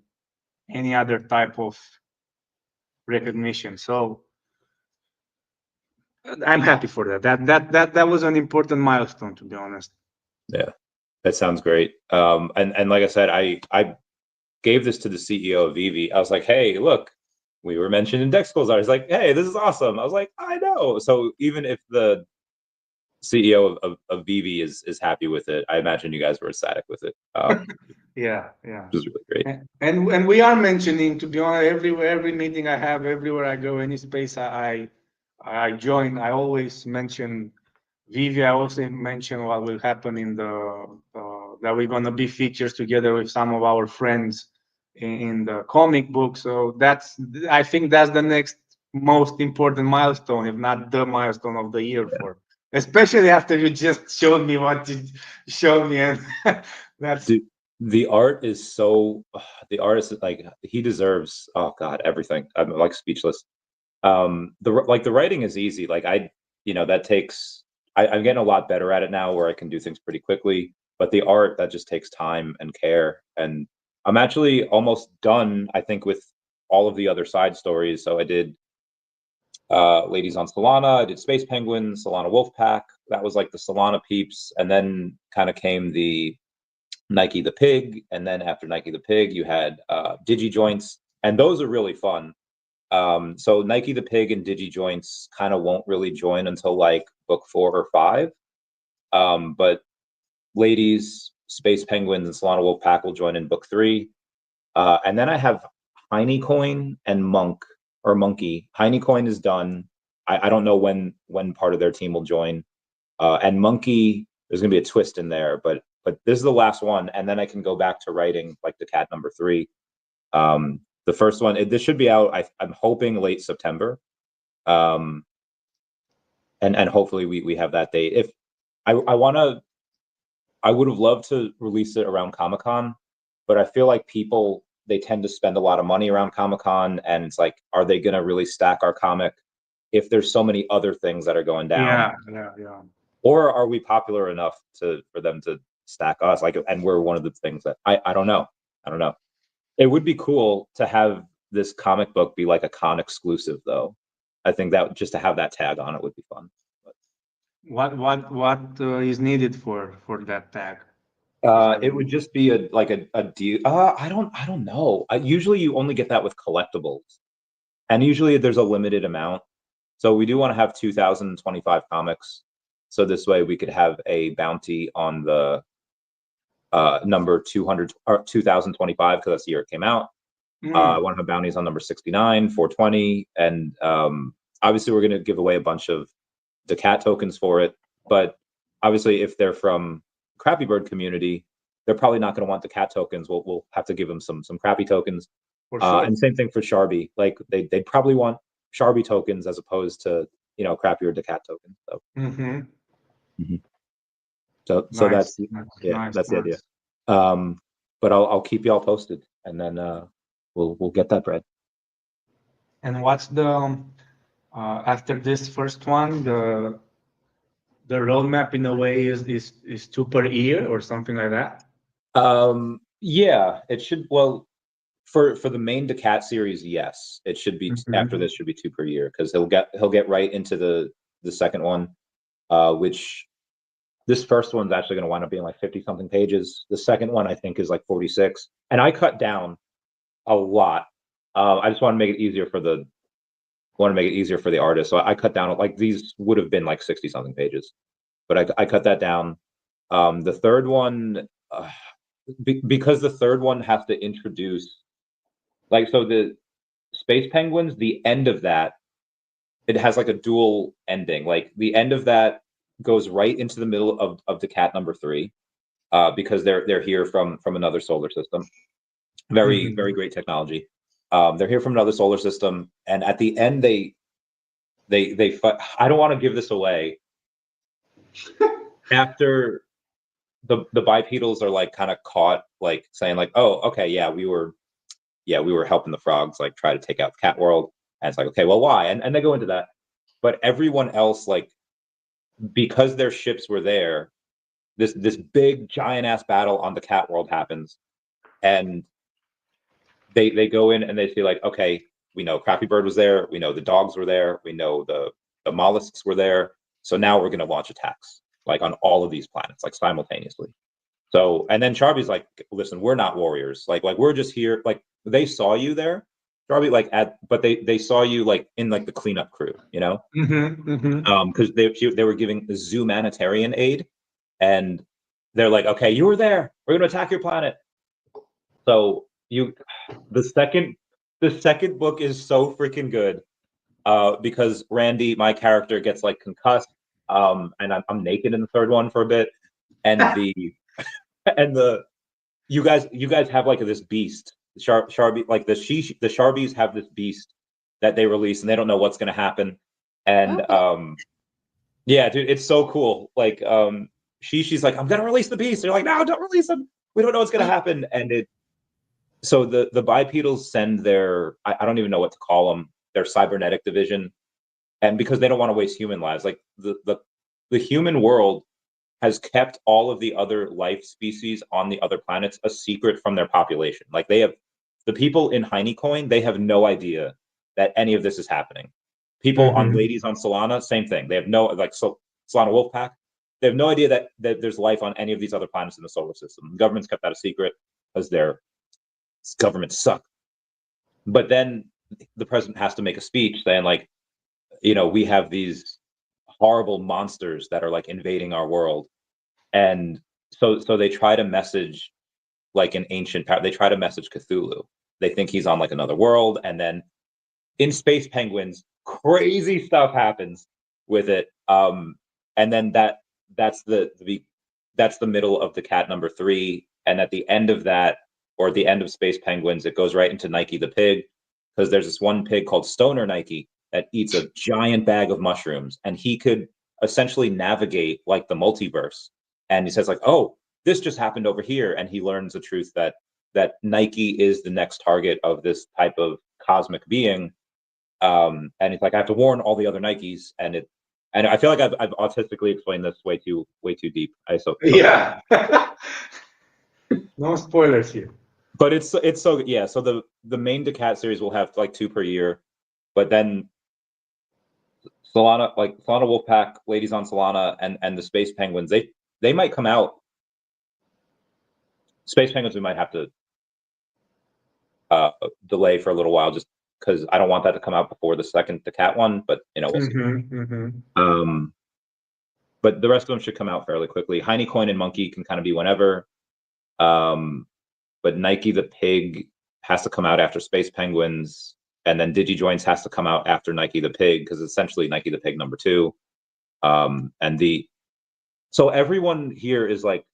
Speaker 3: any other type of recognition. So I'm happy for that. That was an important milestone, to be honest.
Speaker 2: Yeah, that sounds great. And like I said, I gave this to the CEO of VeVe. I was like, hey, look, we were mentioned in Dex Schools. I was like, hey, this is awesome. I was like, I know. So even if the CEO of VeVe is happy with it, I imagine you guys were ecstatic with it.
Speaker 3: Yeah.
Speaker 2: Which is really great.
Speaker 3: And we are mentioning, to be honest, every meeting I have, everywhere I go, any space I join, I always mention VeVe. I also mention what will happen in the that we're gonna be features together with some of our friends in the comic book. So I think that's the next most important milestone, if not the milestone of the year, for, especially after you just showed me what you showed me, and that's.
Speaker 2: Dude, the art is so, the artist, like, he deserves, oh God, everything. I'm like speechless. The writing is easy. Like that takes, I'm getting a lot better at it now, where I can do things pretty quickly, but the art, that just takes time and care. And I'm actually almost done, I think, with all of the other side stories. So I did Ladies on Solana, I did Space Penguins, Solana Wolfpack. That was like the Solana peeps. And then kind of came the Nike the Pig. And then after Nike the Pig, you had DigiJoints. And those are really fun. So Nike the Pig and DigiJoints kind of won't really join until like book 4 or 5. But Ladies, Space Penguins, and Solana Wolfpack will join in book 3. And then I have Heinecoin and Monkey. Heinecoin is done. I don't know when part of their team will join. And Monkey, there's gonna be a twist in there, but this is the last one, and then I can go back to writing like daCat number 3. The first one, this should be out, I'm hoping late September. And hopefully we have that date. If I would have loved to release it around Comic-Con, but I feel like people, they tend to spend a lot of money around Comic-Con, and it's like, are they gonna really stack our comic if there's so many other things that are going down?
Speaker 3: Yeah.
Speaker 2: Or are we popular enough for them to stack us? Like, and we're one of the things that I don't know. It would be cool to have this comic book be like a con exclusive, though. I think that just to have that tag on it would be fun.
Speaker 3: But what is needed for that tag?
Speaker 2: It would just be a deal. I don't know. Usually you only get that with collectibles, and usually there's a limited amount. So we do want to have 2025 comics. So this way we could have a bounty on the number 200 or 2025, because that's the year it came out. I want to have bounties on number 69, 420, and obviously we're going to give away a bunch of daCat tokens for it. But obviously, if they're from Crappy Bird community, they're probably not going to want daCat tokens. We'll have to give them some crappy tokens. For sure. And same thing for Sharby. Like they'd probably want Sharby tokens as opposed to crappier daCat tokens. So. So nice. That's the idea. But I'll keep you all posted, and then we'll get that bread.
Speaker 3: And what's the after this first one, the roadmap in a way is 2 per year or something like that?
Speaker 2: Yeah, it should. Well, for the main daCat series, yes, it should be. After this should be 2 per year, because he'll get right into the second one, which. This first one's actually going to wind up being like 50 something pages. The second one, I think, is like 46. And I cut down a lot. I just want to make it easier for the artist. So I cut down, like, these would have been like 60 something pages, but I cut that down. The third one, because the third one has to introduce, like, so the Space Penguins, the end of that, it has like a dual ending. Like the end of that goes right into the middle of daCat number 3, because they're here from another solar system. Very great technology. They're here from another solar system, and at the end they I don't want to give this away. After the bipedals are like kind of caught, like saying like, oh, okay, yeah, we were helping the frogs like try to take out the cat world, and it's like, okay, well, why? And they go into that, but everyone else, like, because their ships were there, this big giant ass battle on the cat world happens, and they go in and they see like, okay, we know Crappy Bird was there, we know the dogs were there, we know the mollusks were there, so now we're going to launch attacks like on all of these planets like simultaneously. So, and then Charby's like, listen, we're not warriors, like we're just here, like they saw you there, Charby, like but they saw you like in like the cleanup crew, you know, because they were giving humanitarian aid, and they're like, okay, you were there, we're going to attack your planet. So the second book is so freaking good, because Randy, my character, gets like concussed, and I'm naked in the third one for a bit, and you guys have like this beast, Sharby, like the Sharbies have this beast that they release, and they don't know what's going to happen, and yeah, dude, it's so cool. Like she's like, I'm going to release the beast. They're like, no, don't release him. We don't know what's going to happen, and so the bipedals send their, I don't even know what to call them, their cybernetic division, and because they don't want to waste human lives, like the human world has kept all of the other life species on the other planets a secret from their population. Like they have, the people in Heinecoin, they have no idea that any of this is happening. People on Ladies on Solana, same thing. They have no, like, so Solana Wolfpack, they have no idea that there's life on any of these other planets in the solar system. The government's kept that a secret because their governments suck. But then the president has to make a speech saying like, you know, we have these horrible monsters that are like invading our world, and so they try to message like an ancient power. They try to message Cthulhu. They think he's on like another world, and then in Space Penguins, crazy stuff happens with it. And then that's the middle of daCat number 3, and at the end of that, or at the end of Space Penguins, it goes right into Nike the pig, because there's this one pig called Stoner Nike that eats a giant bag of mushrooms, and he could essentially navigate like the multiverse. And he says like, oh, this just happened over here, and he learns the truth that Nike is the next target of this type of cosmic being. And he's like, I have to warn all the other Nikes, and I feel like I've autistically explained this way too deep.
Speaker 3: Yeah. No spoilers here.
Speaker 2: But it's so, yeah. So the main daCat series will have like 2 per year, but then Solana, like Solana Wolfpack, Ladies on Solana, and the Space Penguins, they might come out. Space Penguins we might have to delay for a little while, just because I don't want that to come out before the second daCat one. But you know, we'll see. But the rest of them should come out fairly quickly. Heinecoin and Monkey can kind of be whenever. But Nike the Pig has to come out after Space Penguins, and then DigiJoints has to come out after Nike the Pig, because essentially Nike the Pig number 2. So everyone here is like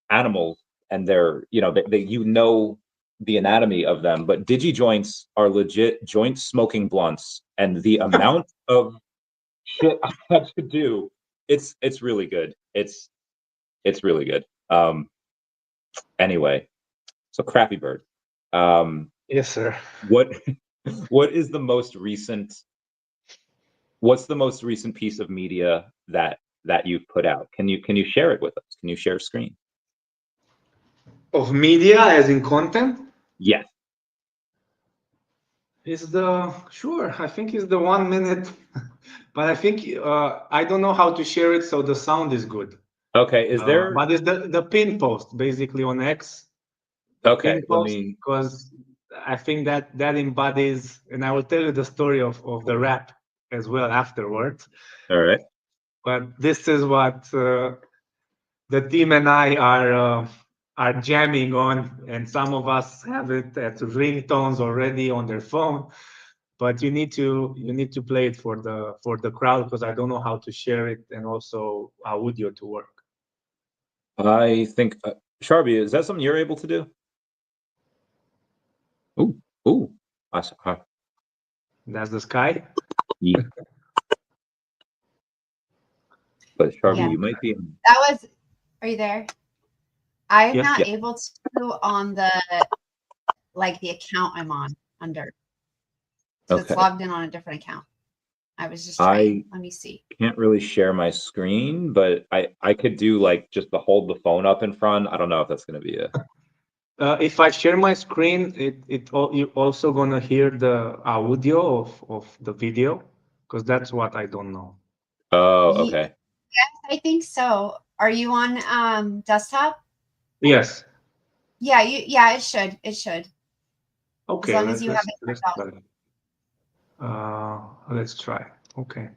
Speaker 2: animals, and they're, you know, they the anatomy of them, but DigiJoints are legit joint smoking blunts, and the amount of shit I have to do, it's really good. It's really good. Anyway, so Crappy Bird.
Speaker 3: Yes, sir.
Speaker 2: What's the most recent piece of media that you've put out? Can you share it with us? Can you share screen?
Speaker 3: Of media, as in content?
Speaker 2: Yes.
Speaker 3: Sure, I think it's the 1 minute, but I think I don't know how to share it so the sound is good.
Speaker 2: Okay, is there?
Speaker 3: But it's the pin post basically on X.
Speaker 2: Okay,
Speaker 3: because I think that embodies, and I will tell you the story of the rap as well afterwards.
Speaker 2: All right.
Speaker 3: But this is what the team and I are jamming on, and some of us have it as ringtones already on their phone. but you need to play it for the crowd, because I don't know how to share it and also audio to work.
Speaker 2: I think Sharby, is that something you're able to do? Oh,
Speaker 3: That's the sky.
Speaker 2: yeah. But Sharby, you might be.
Speaker 1: That was. Are you there? I'm
Speaker 3: Yeah.
Speaker 1: not able to on the the account I'm on under. So it's logged in on a different account. I was just trying. Let me see.
Speaker 2: Can't really share my screen, but I could do just to hold the phone up in front. I don't know if that's going to be
Speaker 3: if I share my screen, you're also gonna hear the audio of the video, because that's what I don't know.
Speaker 2: Oh, okay.
Speaker 1: Yes, I think so. Are you on desktop?
Speaker 3: Yes.
Speaker 1: Yeah, it should. It should.
Speaker 3: Okay.
Speaker 1: As long as you have it
Speaker 3: turned on. Let's try. Okay.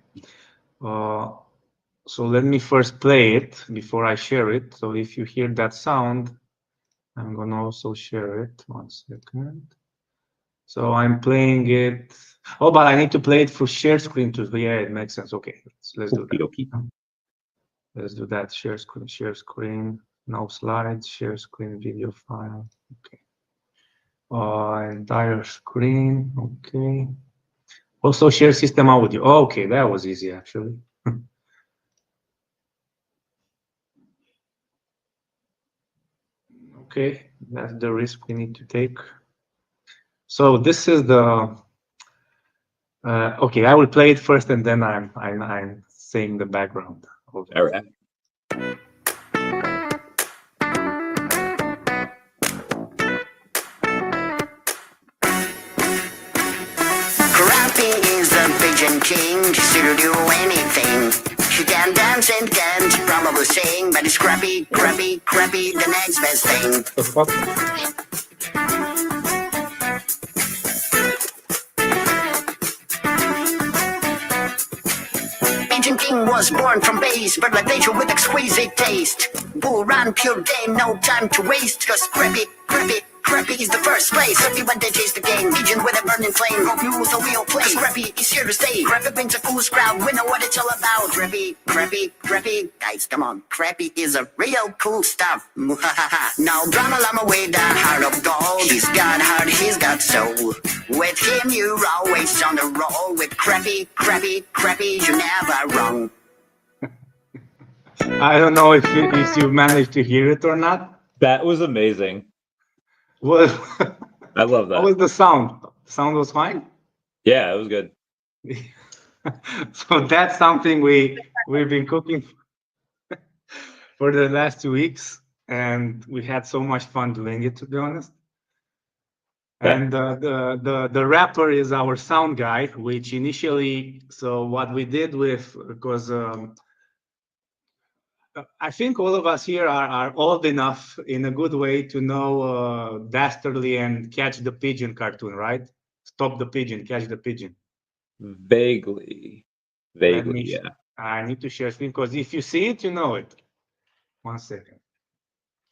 Speaker 3: So let me first play it before I share it. So if you hear that sound, I'm gonna also share it. 1 second. So I'm playing it. Oh, but I need to play it through share screen too. Yeah, it makes sense. Okay, let's do that. Let's do that. Share screen, no slides, share screen video file. Okay. Entire screen. Okay. Also share system audio. Oh, okay, that was easy actually. Okay, that's the risk we need to take. So this is the. Okay, I will play it first, and then I'm saying the background.
Speaker 2: All right.
Speaker 4: Crappy is the pigeon king. She'll do anything. She can dance and can probably sing, but it's crappy, the next best thing. Pigeon King was born from base, but like nature with exquisite taste. Bull run, pure game, no time to waste, cause crappy is the first place. Crappy when they chase the game, pigeon with a burning flame. Hope you the wheel play. Crappy is here to stay. Crappy brings a fool's crowd, we know what it's all about. Crappy, guys, come on. Crappy is a real cool stuff. Now drama llama with a heart of gold. He's got heart, he's got soul. With him you're always on the roll. With Crappy, you're never wrong.
Speaker 3: I don't know if you managed to hear it or not.
Speaker 2: That was amazing.
Speaker 3: Well,
Speaker 2: I love that.
Speaker 3: What was the sound? The sound was fine?
Speaker 2: Yeah, it was good.
Speaker 3: So that's something we've been cooking for the last 2 weeks, and we had so much fun doing it, to be honest. And the rapper is our sound guy, which initially, so what we did because I think all of us here are old enough in a good way to know Dastardly and Catch the Pigeon cartoon, right? Stop the Pigeon, Catch the Pigeon.
Speaker 2: Vaguely, yeah.
Speaker 3: I need to share screen, because if you see it, you know it. 1 second.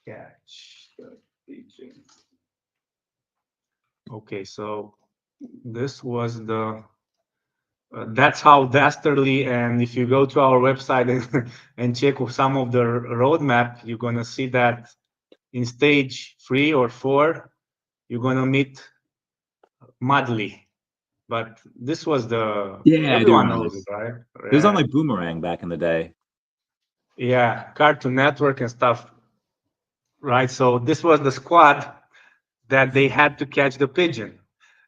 Speaker 3: Catch the Pigeon. Okay, so this was that's how Dastardly, and if you go to our website and check some of the roadmap, you're gonna see that in stage 3 or 4, you're gonna meet Mudley. But this was everyone knows it, right?
Speaker 2: It was on Boomerang back in the day.
Speaker 3: Yeah, Cartoon Network and stuff, right? So this was the squad that they had to catch the pigeon.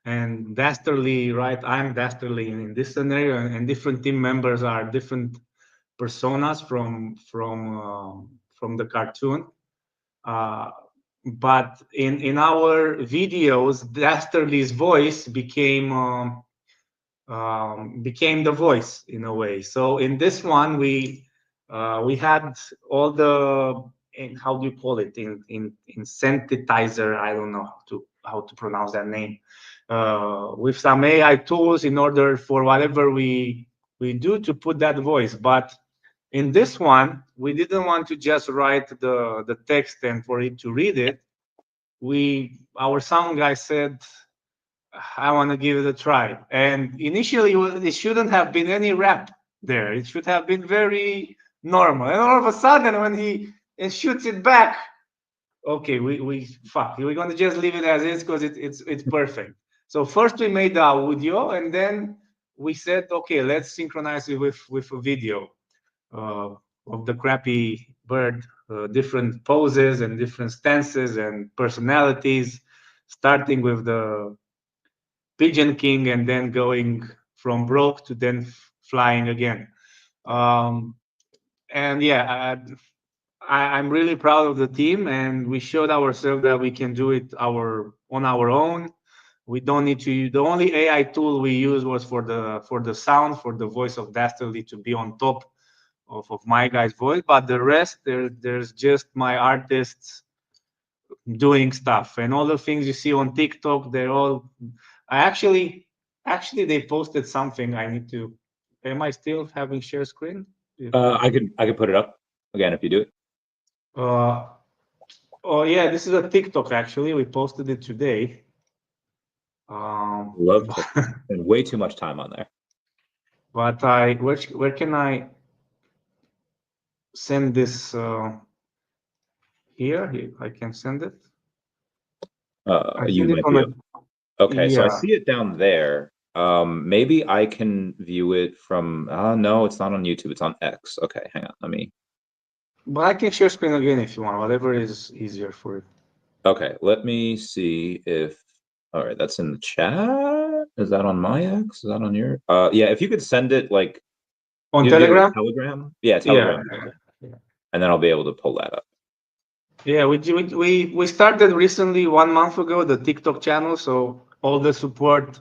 Speaker 3: And Dastardly, right? I'm Dastardly in this scenario, and different team members are different personas from the cartoon. But in our videos, Dastardly's voice became the voice in a way. So in this one, we had all the, how do you call it, in synthesizer? I don't know how to pronounce that name. With some AI tools in order for whatever we do to put that voice. But in this one, we didn't want to just write the text and for it to read it. Our sound guy said, I want to give it a try. And initially, it shouldn't have been any rap there. It should have been very normal. And all of a sudden, when he shoots it back, okay, we're gonna just leave it as is because it's perfect. So first we made the audio, and then we said, okay, let's synchronize it with a video of the crappy bird, different poses and different stances and personalities, starting with the Pigeon King and then going from broke to then flying again. And yeah, I'm really proud of the team, and we showed ourselves that we can do it on our own. We don't need to. The only AI tool we used was for the sound, for the voice of Dastardly to be on top of my guy's voice. But the rest, there's just my artists doing stuff, and all the things you see on TikTok, they're all. I actually they posted something. I need to. Am I still having share screen?
Speaker 2: I could put it up again if you do it.
Speaker 3: Oh yeah, this is a TikTok actually. We posted it today.
Speaker 2: Love to spend way too much time on there.
Speaker 3: But where can I send this? Here, I can send it.
Speaker 2: You might be okay.
Speaker 3: Yeah.
Speaker 2: So I see it down there. Maybe I can view it from. No, it's not on YouTube. It's on X. Okay, hang on. Let me.
Speaker 3: But I can share screen again if you want. Whatever is easier for you.
Speaker 2: Okay, let me see if. All right, that's in the chat. Is that on my X? Is that on your? Yeah, if you could send it like
Speaker 3: on Telegram.
Speaker 2: Telegram. Yeah, Telegram. Yeah. And then I'll be able to pull that up.
Speaker 3: Yeah, we started recently 1 month ago the TikTok channel, so all the support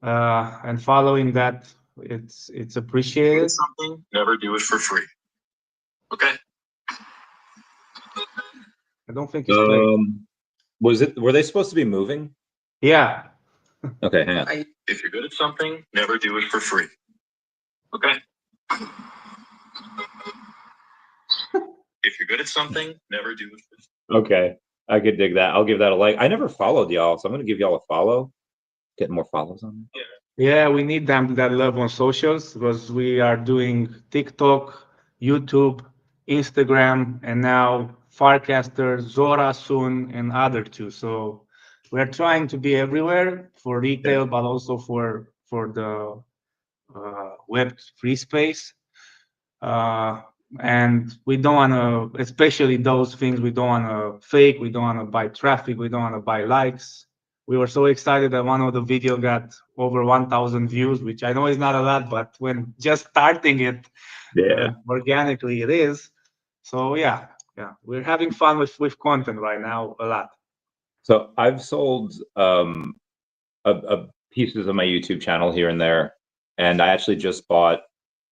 Speaker 3: and following that, it's appreciated.
Speaker 5: Something, never do it for free. Okay.
Speaker 3: I don't think it's playing.
Speaker 2: Were they supposed to be moving?
Speaker 3: Yeah.
Speaker 2: Okay, hang on.
Speaker 5: If you're good at something, never do it for free. Okay. If you're good at something, never do it for free.
Speaker 2: Okay, I could dig that. I'll give that a like. I never followed y'all, so I'm gonna give y'all a follow. Get more follows on there.
Speaker 3: Yeah, we need that love on socials because we are doing TikTok, YouTube, Instagram, and now Farcaster, Zora soon, and other two. So we're trying to be everywhere for retail, but also for the web free space. And we don't want to, especially those things, we don't want to fake, we don't want to buy traffic, we don't want to buy likes. We were so excited that one of the video got over 1,000 views, which I know is not a lot, but when just starting it, organically it is. So yeah, we're having fun with content right now a lot.
Speaker 2: So I've sold pieces of my YouTube channel here and there, and I actually just bought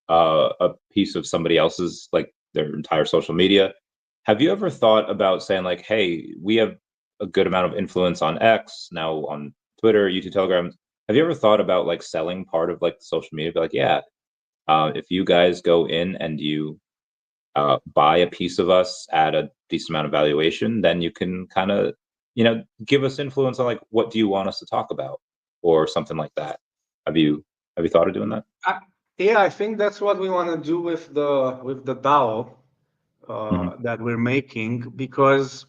Speaker 2: a piece of somebody else's, like their entire social media. Have you ever thought about saying like, hey, we have a good amount of influence on X, now on Twitter, YouTube, Telegram. Have you ever thought about like selling part of like social media? Be like, yeah, if you guys go in and you buy a piece of us at a decent amount of valuation, then you can kind of, give us influence on like, what do you want us to talk about or something like that. Have you thought of doing that?
Speaker 3: Yeah, I think that's what we want to do with the DAO that we're making, because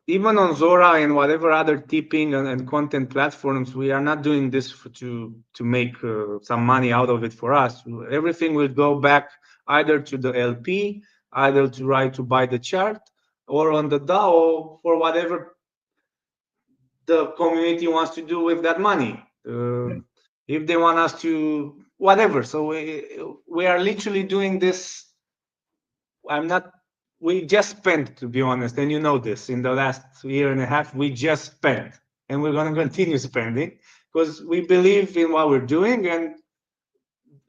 Speaker 3: even on Zora and whatever other tipping and content platforms, we are not doing this to make some money out of it for us. Everything will go back either to the LP, either to buy the chart, or on the DAO for whatever the community wants to do with that money. If they want us to, whatever. So we are literally doing this. We just spent, to be honest, and you know this, in the last year and a half, we just spent, and we're going to continue spending because we believe in what we're doing, and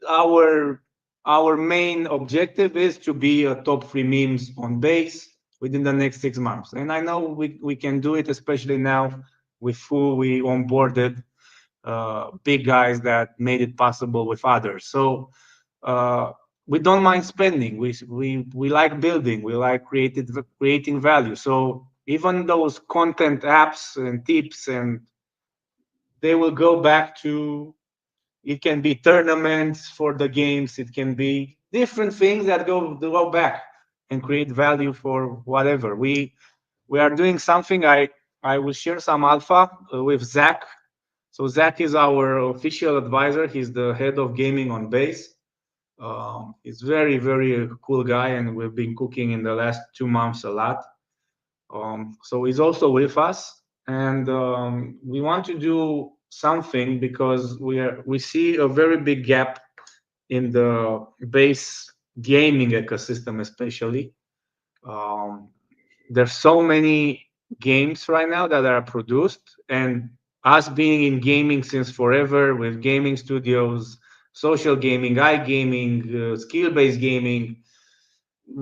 Speaker 3: our main objective is to be a top 3 memes on base within the next 6 months. And I know we can do it, especially now with who we onboarded, big guys that made it possible with others. So we don't mind spending. We like building. We like creating value. So even those content apps and tips, and they will go back to, it can be tournaments for the games, it can be different things that go back and create value for whatever. We are doing something. I will share some alpha with Zach. So Zach is our official advisor. He's the head of gaming on base. He's very, very cool guy, and we've been cooking in the last 2 months a lot. So he's also with us, and we want to do something because we see a very big gap in the base gaming ecosystem, especially. There's so many games right now that are produced, and us being in gaming since forever with gaming studios, social gaming, iGaming, skill-based gaming,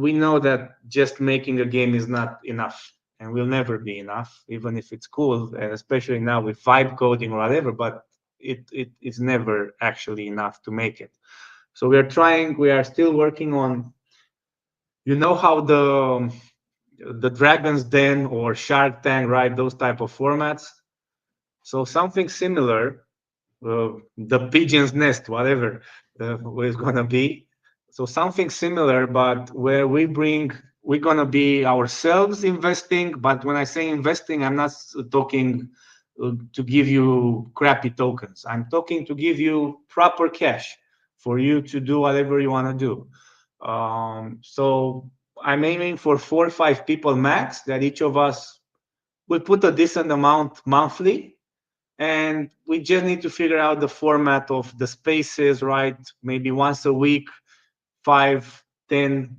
Speaker 3: we know that just making a game is not enough and will never be enough, even if it's cool, and especially now with vibe coding or whatever, but it's never actually enough to make it. So we are still working on, you know, how the Dragon's Den or Shark Tank, right? Those type of formats. So something similar, the Pigeon's Nest, whatever it's gonna be. So something similar, but where we're gonna be ourselves investing. But when I say investing, I'm not talking to give you crappy tokens. I'm talking to give you proper cash for you to do whatever you want to do. So I'm aiming for 4 or 5 people max, that each of us will put a decent amount monthly. And we just need to figure out the format of the spaces, right? Maybe once a week, 5, 10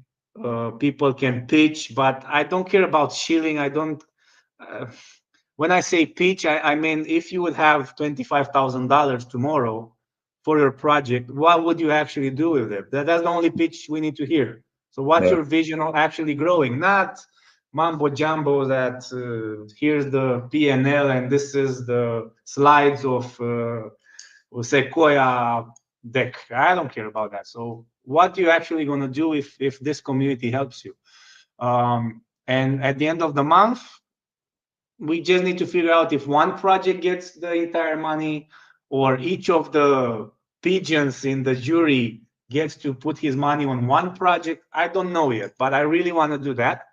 Speaker 3: people can pitch, but I don't care about shilling. I don't. When I say pitch, I mean, if you would have $25,000 tomorrow for your project, what would you actually do with it? That's the only pitch we need to hear. So what's your vision of actually growing? Not mambo jumbo that here's the P&L and this is the slides of Sequoia deck. I don't care about that. So what you're actually going to do if this community helps you. And at the end of the month, we just need to figure out if one project gets the entire money or each of the pigeons in the jury gets to put his money on one project. I don't know yet, but I really want to do that.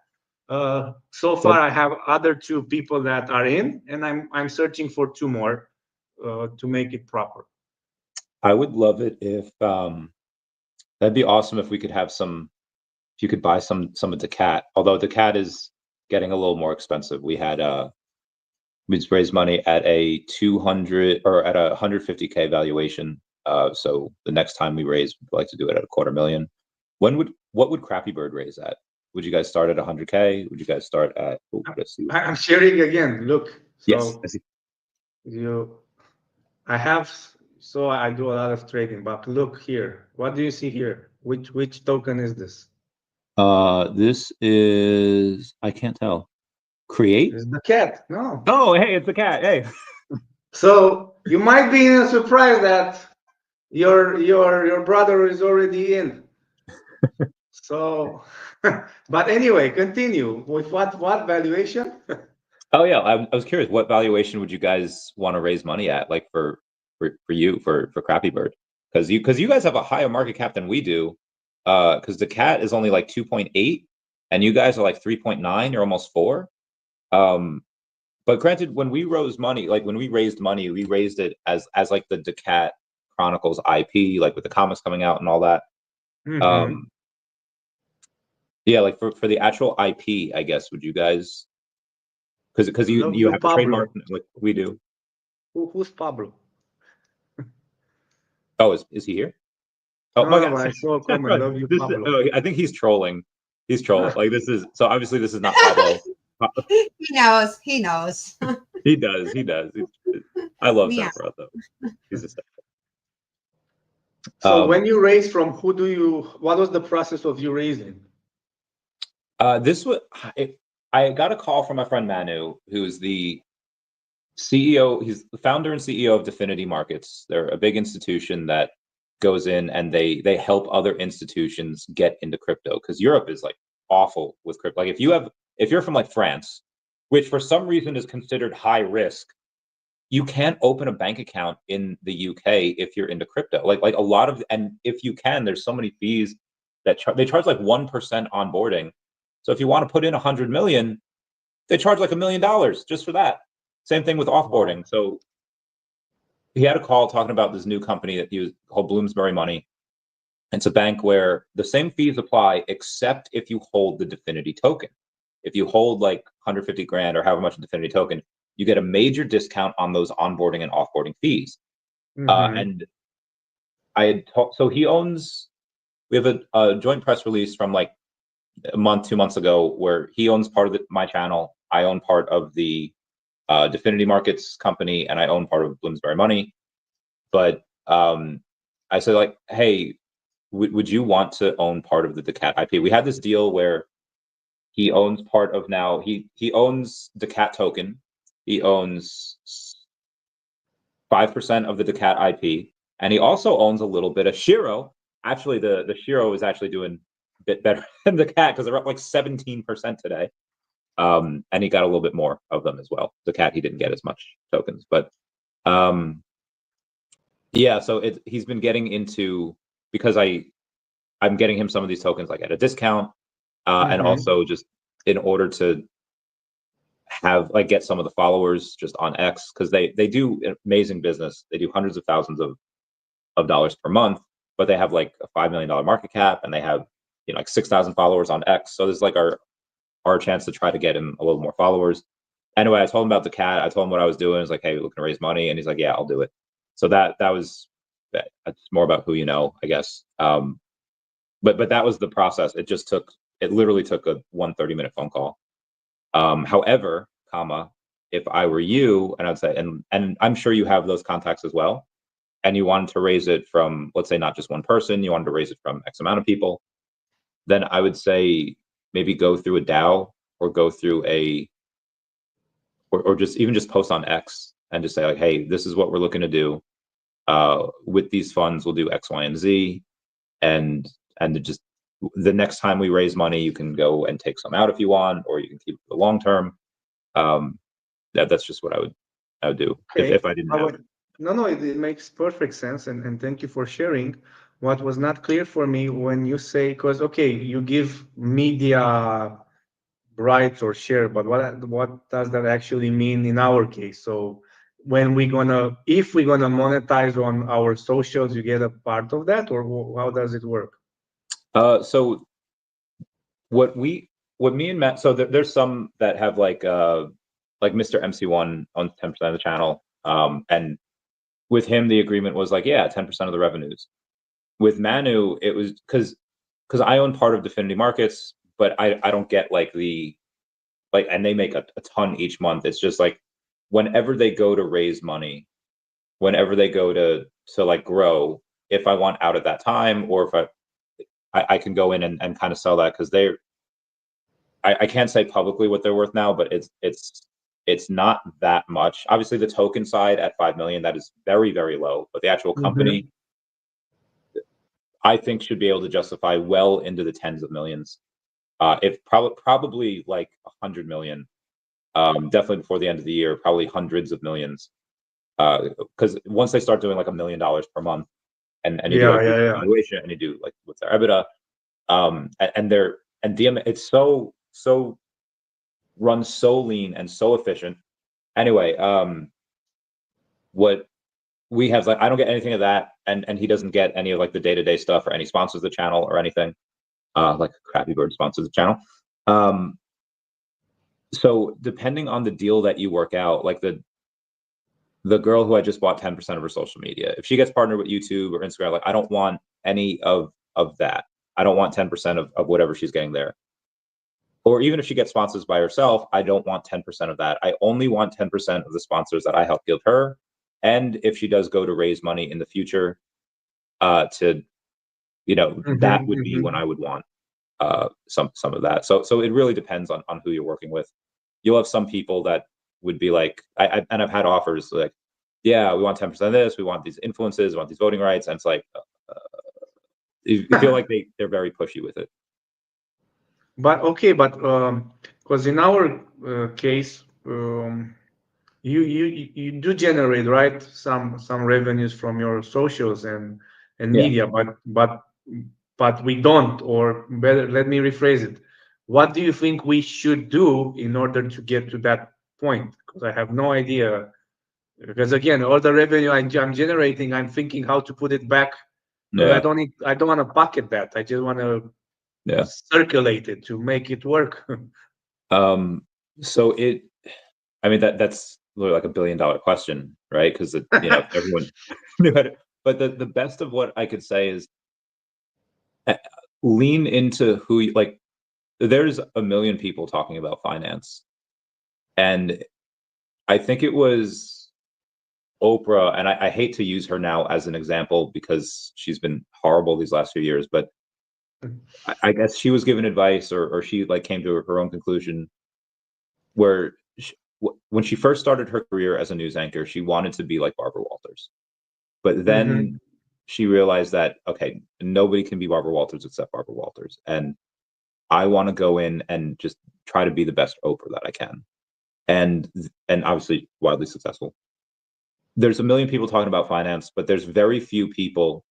Speaker 3: So far, I have other 2 people that are in, and I'm searching for 2 more to make it proper.
Speaker 2: I would love it if that'd be awesome if we could have some. If you could buy some of daCat, although daCat is getting a little more expensive. We had we'd raised money at a 200 or at a 150K valuation. So the next time we raise, we'd like to do it at $250,000. What would Crappy Bird raise at? Would you guys start at 100K? Would you guys start at? Oh, let's see.
Speaker 3: I'm sharing again. Look.
Speaker 2: Yes.
Speaker 3: So I have. So I do a lot of trading, but look here. What do you see here? Which token is this?
Speaker 2: This is, I can't tell. Create?
Speaker 3: It's the cat. No.
Speaker 2: Oh, hey, it's the cat. Hey.
Speaker 3: So you might be surprised that your brother is already in. So, but anyway, continue with what valuation?
Speaker 2: Oh yeah, I was curious. What valuation would you guys want to raise money at, like for Crappy Bird? Because you guys have a higher market cap than we do. Because daCat is only like 2.8, and you guys are like 3.9. You're almost 4. But granted, when we raised money, we raised it as like the daCat Chronicles IP, like with the comics coming out and all that. Mm-hmm. Yeah, like for the actual IP, I guess. Would you guys? Because you have a trademark like we do.
Speaker 3: Who's Pablo?
Speaker 2: Oh, is he here? Oh,
Speaker 3: no, I saw a comment. Love you, Pablo.
Speaker 2: I think he's trolling. He's trolling. Like this is so obviously this is not Pablo.
Speaker 1: He knows. He knows.
Speaker 2: He does. I love that brother. He's a step.
Speaker 3: So when you raise from what was the process of you raising?
Speaker 2: I got a call from my friend Manu, who's the CEO. He's the founder and CEO of Definity Markets. They're a big institution that goes in and they help other institutions get into crypto, because Europe is like awful with crypto. Like if you're from like France, which for some reason is considered high risk, you can't open a bank account in the UK if you're into crypto. Like a lot of, and if you can, there's so many fees that they charge like 1% onboarding. So if you want to put in 100 million, they charge like $1 million just for that. Same thing with offboarding. So he had a call talking about this new company that he was called Bloomsbury Money. It's a bank where the same fees apply, except if you hold the Definity token. If you hold like 150 grand or however much a Definity token, you get a major discount on those onboarding and offboarding fees. And I had so he owns, we have a joint press release from like a month, 2 months ago, where he owns part of my channel. I own part of the Definity Markets company, and I own part of Bloomsbury Money. But I said, like, hey, would you want to own part of the daCat IP? We had this deal where he owns part of now, he owns daCat token. He owns 5% of the daCat IP, and he also owns a little bit of SHIRO. Actually, the SHIRO is actually doing a bit better than daCat because they're up like 17% today. And he got a little bit more of them as well. daCat, he didn't get as much tokens, but yeah. So he's been getting into, because I'm getting him some of these tokens like at a discount, and also just in order to have like get some of the followers just on X, because they do amazing business. They do hundreds of thousands of dollars per month, but they have like a $5 million market cap, and they have, you know, like 6,000 followers on X. So this is like our chance to try to get him a little more followers. Anyway, I told him about daCat. I told him what I was doing. I was like, hey, we're looking to raise money, and he's like, yeah, I'll do it. So that's more about who you know, I guess. But that was the process. It literally took a 30-minute phone call. However, if I were you, and I'd say, and I'm sure you have those contacts as well, and you wanted to raise it from, let's say, not just one person, you wanted to raise it from X amount of people, then I would say maybe go through a DAO, or go through or just post on X and just say, like, hey, this is what we're looking to do. With these funds, we'll do X, Y, and Z, and just the next time we raise money, you can go and take some out if you want, or you can keep it for the long term. That's just what I would do. Okay. if I didn't have it.
Speaker 3: No, it makes perfect sense, and thank you for sharing. What was not clear for me when you say, because okay, you give media rights or share, but what does that actually mean in our case? So when if we're gonna monetize on our socials, you get a part of that, or how does it work?
Speaker 2: So what me and Matt, so there's some that have like Mr. MC1 owns 10% of the channel, and with him the agreement was like, yeah, 10% of the revenues. With Manu, it was because I own part of Definity Markets, but I don't get like and they make a ton each month. It's just like whenever they go to raise money, whenever they go to like grow, if I want out at that time, or if I can go in and kind of sell that, because I can't say publicly what they're worth now, but it's not that much. Obviously the token side at 5 million, that is very, very low, but the actual company, I think, should be able to justify well into the tens of millions. If probably like 100 million, definitely before the end of the year, probably hundreds of millions. Because once they start doing like $1 million per month, and you do like evaluation, and you do like what's their EBITDA, and DM, it's so runs so lean and so efficient. Anyway, what we have, like, I don't get anything of that, and he doesn't get any of like the day-to-day stuff, or any sponsors the channel or anything. Like Crappy Bird sponsors the channel. So depending on the deal that you work out, like the girl who I just bought 10% of her social media, if she gets partnered with YouTube or Instagram, like, I don't want any of that. I don't want 10% of whatever she's getting there. Or even if she gets sponsors by herself, I don't want 10% of that. I only want 10% of the sponsors that I help give her. And if she does go to raise money in the future, that would be when I would want some of that. So it really depends on who you're working with. You'll have some people that would be like, and I've had offers like, yeah, we want 10% of this, we want these influences, we want these voting rights, and it's like, you feel like they're very pushy with it.
Speaker 3: But okay, because in our case, you do generate, right, some revenues from your socials and media, but we don't, or better, let me rephrase it. What do you think we should do in order to get to that point? Because I have no idea. Because again, all the revenue I'm generating, I'm thinking how to put it back.
Speaker 2: Yeah.
Speaker 3: I don't want to pocket that. I just want to circulate it to make it work.
Speaker 2: So I mean, that's literally like $1 billion question, right? Because everyone knew how to. But the best of what I could say is lean into who you like. There's a million people talking about finance, and I think it was Oprah, and I hate to use her now as an example because she's been horrible these last few years, but I guess she was given advice, or she like came to her own conclusion where when she first started her career as a news anchor, she wanted to be like Barbara Walters, but then she realized that, okay, nobody can be Barbara Walters except Barbara Walters, and I want to go in and just try to be the best Oprah that I can, and obviously wildly successful. There's a million people talking about finance, but there's very few people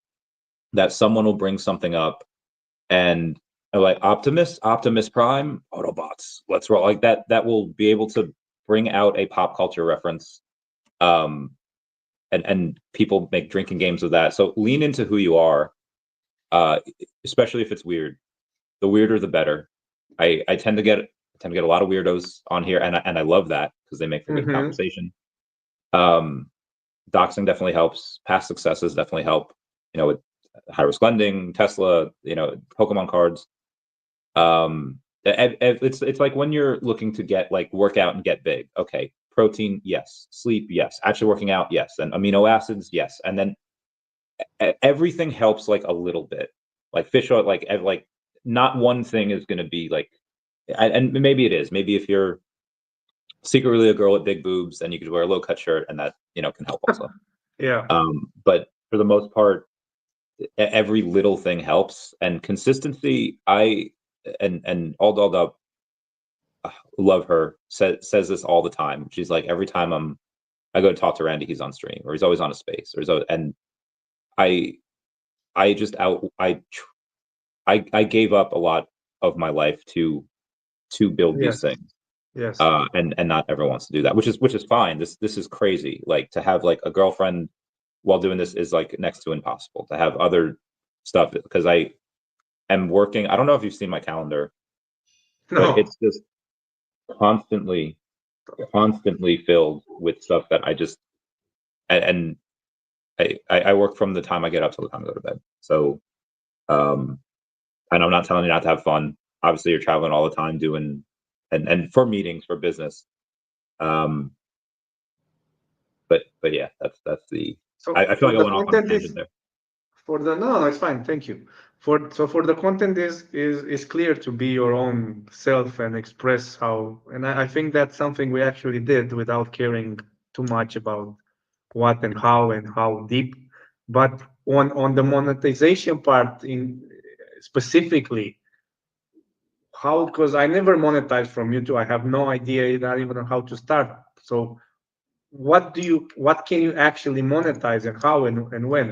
Speaker 2: that someone will bring something up and like Optimus Prime, Autobots, let's roll, like that will be able to bring out a pop culture reference, and people make drinking games of that. So lean into who you are, especially if it's weird. The weirder the better. I tend to get a lot of weirdos on here, and I love that because they make for good conversation. Doxing definitely helps. Past successes definitely help. With high risk lending, Tesla, Pokemon cards. It's like when you're looking to get like work out and get big. Okay, protein, yes. Sleep, yes. Actually working out, yes. And amino acids, yes. And then everything helps like a little bit. Like fish oil, like not one thing is going to be like, and maybe it is. Maybe if you're secretly a girl with big boobs, then you could wear a low cut shirt, and that can help also.
Speaker 3: Yeah.
Speaker 2: But for the most part, every little thing helps, and consistency. And all dolled up, love her, says this all the time. She's like, every time I go to talk to Randy, he's on stream, or he's always on a space, and I gave up a lot of my life to build these things.
Speaker 3: Yes.
Speaker 2: And not everyone wants to do that, which is fine. This is crazy. Like to have like a girlfriend while doing this is like next to impossible. To have other stuff, because I am working. I don't know if you've seen my calendar, but it's just constantly filled with stuff that I just and I work from the time I get up till the time I go to bed. So, and I'm not telling you not to have fun. Obviously, you're traveling all the time doing and for meetings, for business. But yeah, that's the. So I feel like I went off on a tangent there.
Speaker 3: No, it's fine. Thank you. For the content is clear to be your own self and express how, and I think that's something we actually did without caring too much about what and how deep. But on the monetization part specifically, how, because I never monetized from YouTube. I have no idea, not even how to start. So what can you actually monetize, and how and when?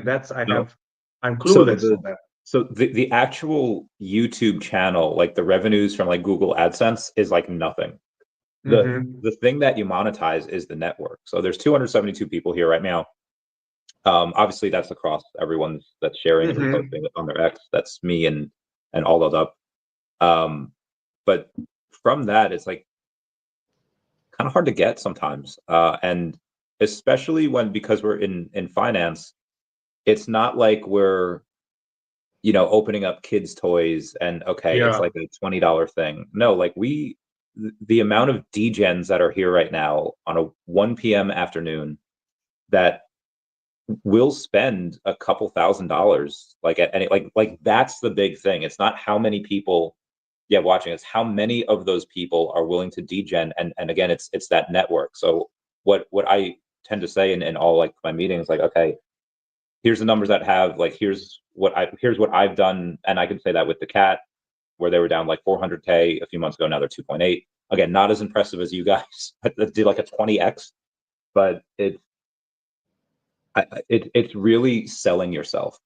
Speaker 3: I'm clueless on that.
Speaker 2: So the actual YouTube channel, like the revenues from like Google AdSense, is like nothing. The thing that you monetize is the network. So there's 272 people here right now. Obviously that's across everyone that's sharing and reposting on their X. That's me and all that up. But from that, it's like kind of hard to get sometimes, and especially because we're in finance, it's not like we're opening up kids' toys and it's like a $20 thing. No, like the amount of degens that are here right now on a 1 p.m. afternoon that will spend a couple $1,000s, like at any like that's the big thing. It's not how many people watching, it's how many of those people are willing to degen, and again, it's that network. So what I tend to say in all like my meetings, like, okay, here's the numbers that have like here's what I've done, and I can say that with daCat, where they were down like 400K a few months ago, now they're 2.8. Again, not as impressive as you guys, but did like a 20x. but it's really selling yourself.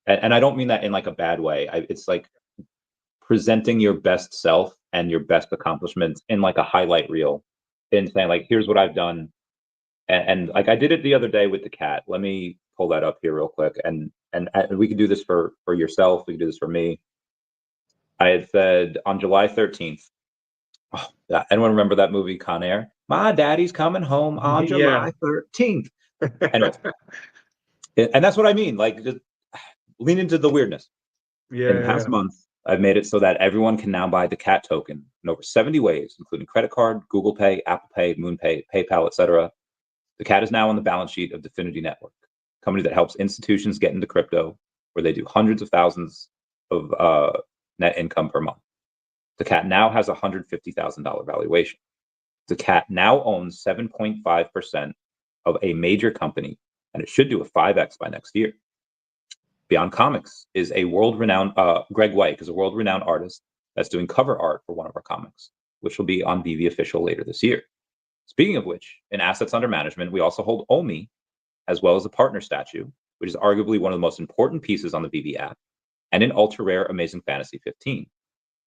Speaker 2: And I don't mean that in like a bad way. It's like presenting your best self and your best accomplishments in like a highlight reel, and saying like, here's what I've done. And like I did it the other day with daCat. Let me pull that up here real quick. And we could do this for yourself. We could do this for me. I had said on July 13th. Oh, anyone remember that movie Con Air? My daddy's coming home on July 13th. Anyway, and that's what I mean. Like, just lean into the weirdness. In the past month, I've made it so that everyone can now buy the daCat token in over 70 ways, including credit card, Google Pay, Apple Pay, MoonPay, PayPal, etc. daCat is now on the balance sheet of DFINITY Network, a company that helps institutions get into crypto, where they do hundreds of thousands of net income per month. daCat now has a $150,000 valuation. daCat now owns 7.5% of a major company, and it should do a 5x by next year. Beyond Comics is a world-renowned, Greg White is a world-renowned artist that's doing cover art for one of our comics, which will be on VeVe Official later this year. Speaking of which, in assets under management, we also hold OMI, as well as a partner statue, which is arguably one of the most important pieces on the VeVe app, and an ultra-rare Amazing Fantasy 15.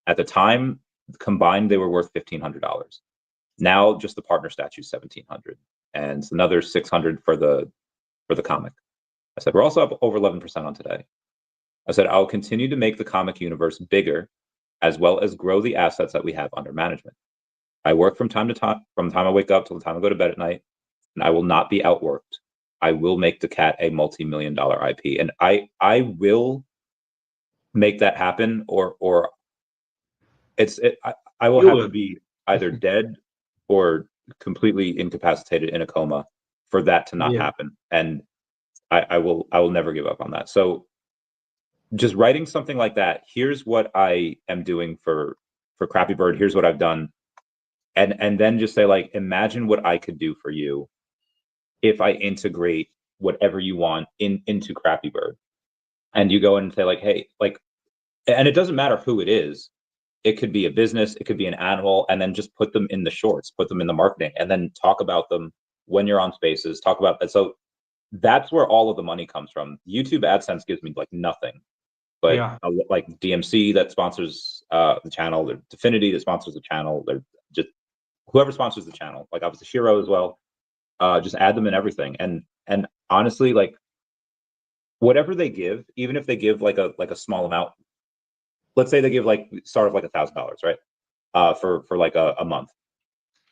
Speaker 2: At the time, combined, they were worth $1,500. Now, just the partner statue is $1,700, and another $600 for the comic. I said, we're also up over 11% on today. I said, I'll continue to make the comic universe bigger, as well as grow the assets that we have under management. I work from time to time, from the time I wake up till the time I go to bed at night, and I will not be outworked. I will make daCat a multi-million-dollar IP, and I will make that happen, or I will have to be either dead or completely incapacitated in a coma for that to not happen. And I will never give up on that. So just writing something like that, here's what I am doing for Crappy Bird, here's what I've done. And then just say, like, imagine what I could do for you if I integrate whatever you want into Crappy Bird. And you go in and say, like, hey, like, and it doesn't matter who it is. It could be a business, it could be an animal, and then just put them in the shorts, put them in the marketing, and then talk about them when you're on Spaces, talk about that. So that's where all of the money comes from. YouTube AdSense gives me like nothing, but like DMC that sponsors the channel, or DFINITY that sponsors the channel, they're just whoever sponsors the channel, like obviously SHIRO as well, just add them in everything. And honestly, like whatever they give, even if they give like a small amount, let's say they give like start of like $1,000, right? For like a month.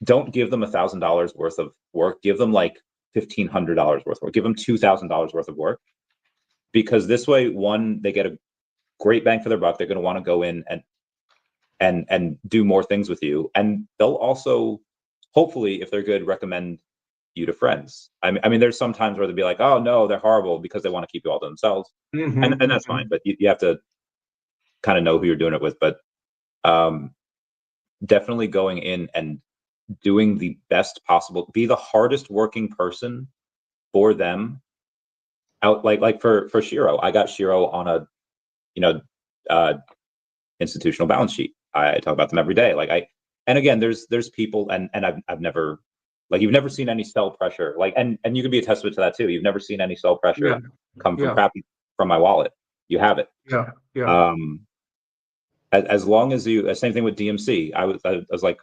Speaker 2: Don't give them $1,000 worth of work. Give them like $1,500 worth of work. Give them $2,000 worth of work, because this way, one, they get a great bang for their buck. They're going to want to go in and do more things with you, and they'll also, hopefully, if they're good, recommend you to friends. I mean, there's some times where they'll be like, "Oh no, they're horrible," because they want to keep you all to themselves, and that's fine. But you have to kind of know who you're doing it with. But definitely going in and doing the best possible, be the hardest working person for them. Out like for SHIRO, I got SHIRO on a institutional balance sheet. I talk about them every day. Like and again, there's people and I've never, like, you've never seen any sell pressure, like, and you can be a testament to that too. You've never seen any sell pressure come from my wallet. You have it. As long as you, same thing with DMC. I was like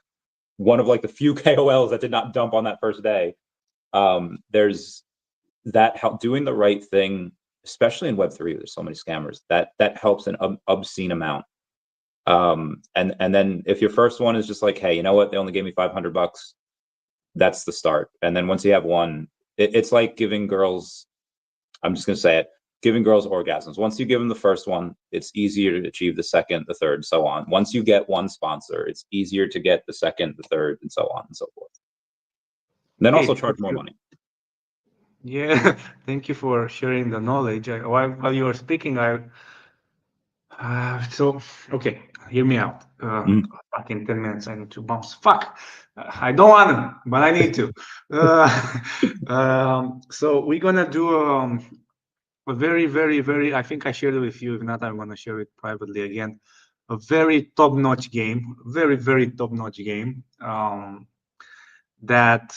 Speaker 2: one of like the few KOLs that did not dump on that first day. There's that help doing the right thing, especially in Web3. There's so many scammers that helps an obscene amount. And then if your first one is just like, hey, you know what? They only gave me $500. That's the start. And then once you have one, it's like giving girls, I'm just going to say it, giving girls orgasms. Once you give them the first one, it's easier to achieve the second, the third, so on. Once you get one sponsor, it's easier to get the second, the third, and so on and so forth. And then also charge more money.
Speaker 3: Yeah, thank you for sharing the knowledge. While you were speaking, so okay, hear me out. Fucking 10 minutes, I need to bounce. Fuck, I don't want to, but I need to. So we're gonna do a very, very, very, I think I shared it with you. If not, I'm gonna share it privately again. A very top-notch game, very, very top-notch game that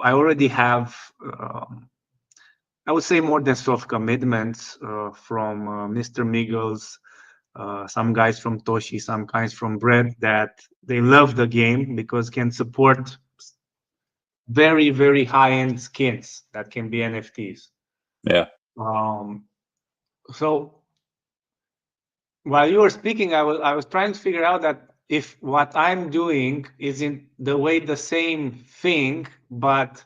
Speaker 3: I already have, I would say, more than soft commitments from Mr. Miggles, some guys from Toshi, some guys from Bread, that they love the game because can support very, very high-end skins that can be NFTs.
Speaker 2: Yeah.
Speaker 3: So while you were speaking, I was trying to figure out that if what I'm doing is in the way the same thing, but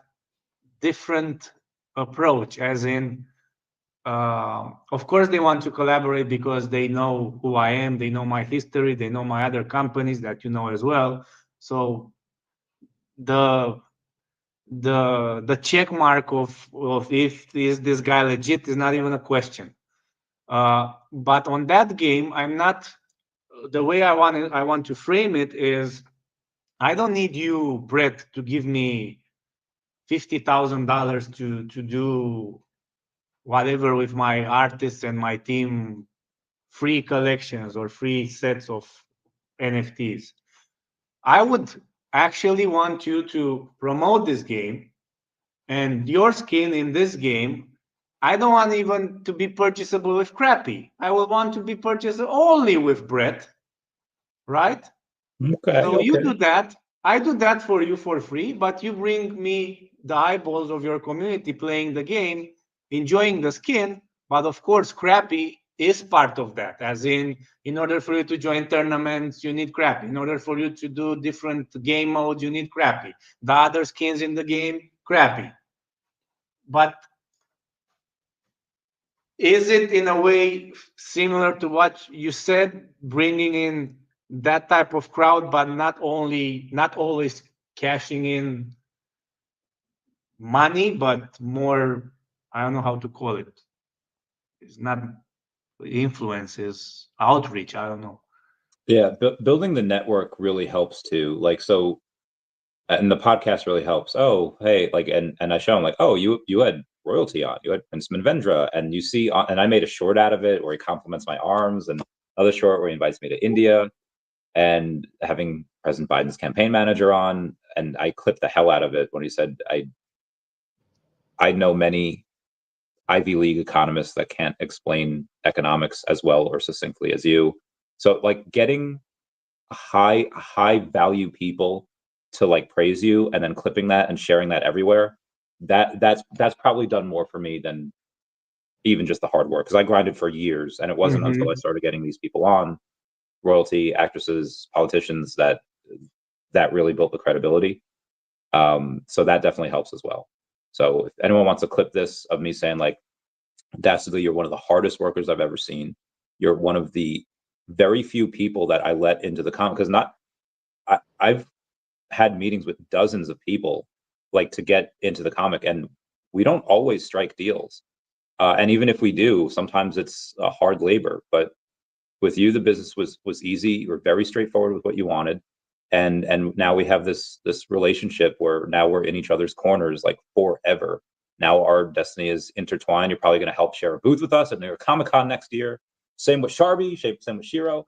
Speaker 3: different approach, as in, of course, they want to collaborate because they know who I am, they know my history, they know my other companies that you know as well. So the check mark of if is this guy legit is not even a question. But on that game, I'm not. The way I want to frame it is, I don't need you, Brett, to give me $50,000 to do whatever with my artists and my team, free collections or free sets of NFTs. I would actually want you to promote this game, and your skin in this game, I don't want even to be purchasable with Crappy. I will want to be purchasable only with Brett, right?
Speaker 2: Okay.
Speaker 3: So you do that. I do that for you for free, but you bring me the eyeballs of your community playing the game, enjoying the skin. But of course, Crappy is part of that. As in order for you to join tournaments, you need Crappy. In order for you to do different game modes, you need Crappy. The other skins in the game, Crappy. But is it in a way similar to what you said, bringing in that type of crowd, but not always cashing in money, but more, I don't know how to call it. It's not influence, it's outreach. I don't know.
Speaker 2: Yeah, building the network really helps too. Like, so, and the podcast really helps. Oh, hey, like, and I show him like, oh, you had royalty on, you had Prince Manvendra, and you see, and I made a short out of it where he compliments my arms, and another short where he invites me to India, and having President Biden's campaign manager on, and I clipped the hell out of it when he said, I know many Ivy League economists that can't explain economics as well or succinctly as you. So like getting high value people to like praise you and then clipping that and sharing that everywhere, that's probably done more for me than even just the hard work, because I grinded for years, and it wasn't until I started getting these people on, royalty, actresses, politicians, that really built the credibility. So that definitely helps as well. So if anyone wants to clip this of me saying like, Dastardly, you're one of the hardest workers I've ever seen. You're one of the very few people that I let into the comic, because I've had meetings with dozens of people like to get into the comic, and we don't always strike deals. And even if we do, sometimes it's hard labor. But with you, the business was easy. You were very straightforward with what you wanted, and now we have this relationship where now we're in each other's corners like forever. Now our destiny is intertwined. You're probably going to help share a booth with us at New York Comic Con next year. Same with Sharby, same with Shiro.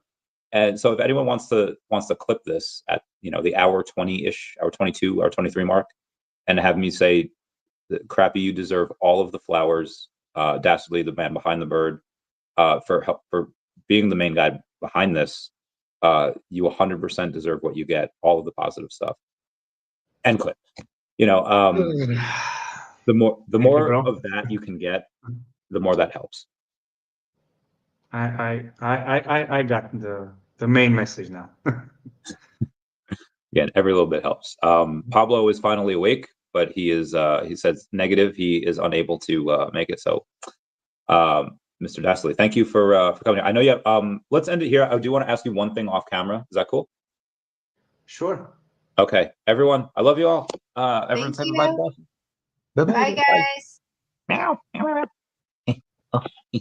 Speaker 2: And so if anyone wants to clip this at, the hour 20-ish, hour 22, hour 23 mark, and have me say, Crappy, you deserve all of the flowers, Dastardly, the man behind the bird, for being the main guy behind this, you 100% deserve what you get, all of the positive stuff. And clip. The more of that you can get, the more that helps.
Speaker 3: I got the main message now.
Speaker 2: Again, every little bit helps. Pablo is finally awake, but he says negative. He is unable to make it. So, Mr. Dastardly, thank you for coming. I know you have. Let's end it here. I do want to ask you one thing off camera. Is that cool?
Speaker 3: Sure.
Speaker 2: Okay, everyone. I love you all. Everyone say bye.
Speaker 1: Bye, guys.
Speaker 2: Meow.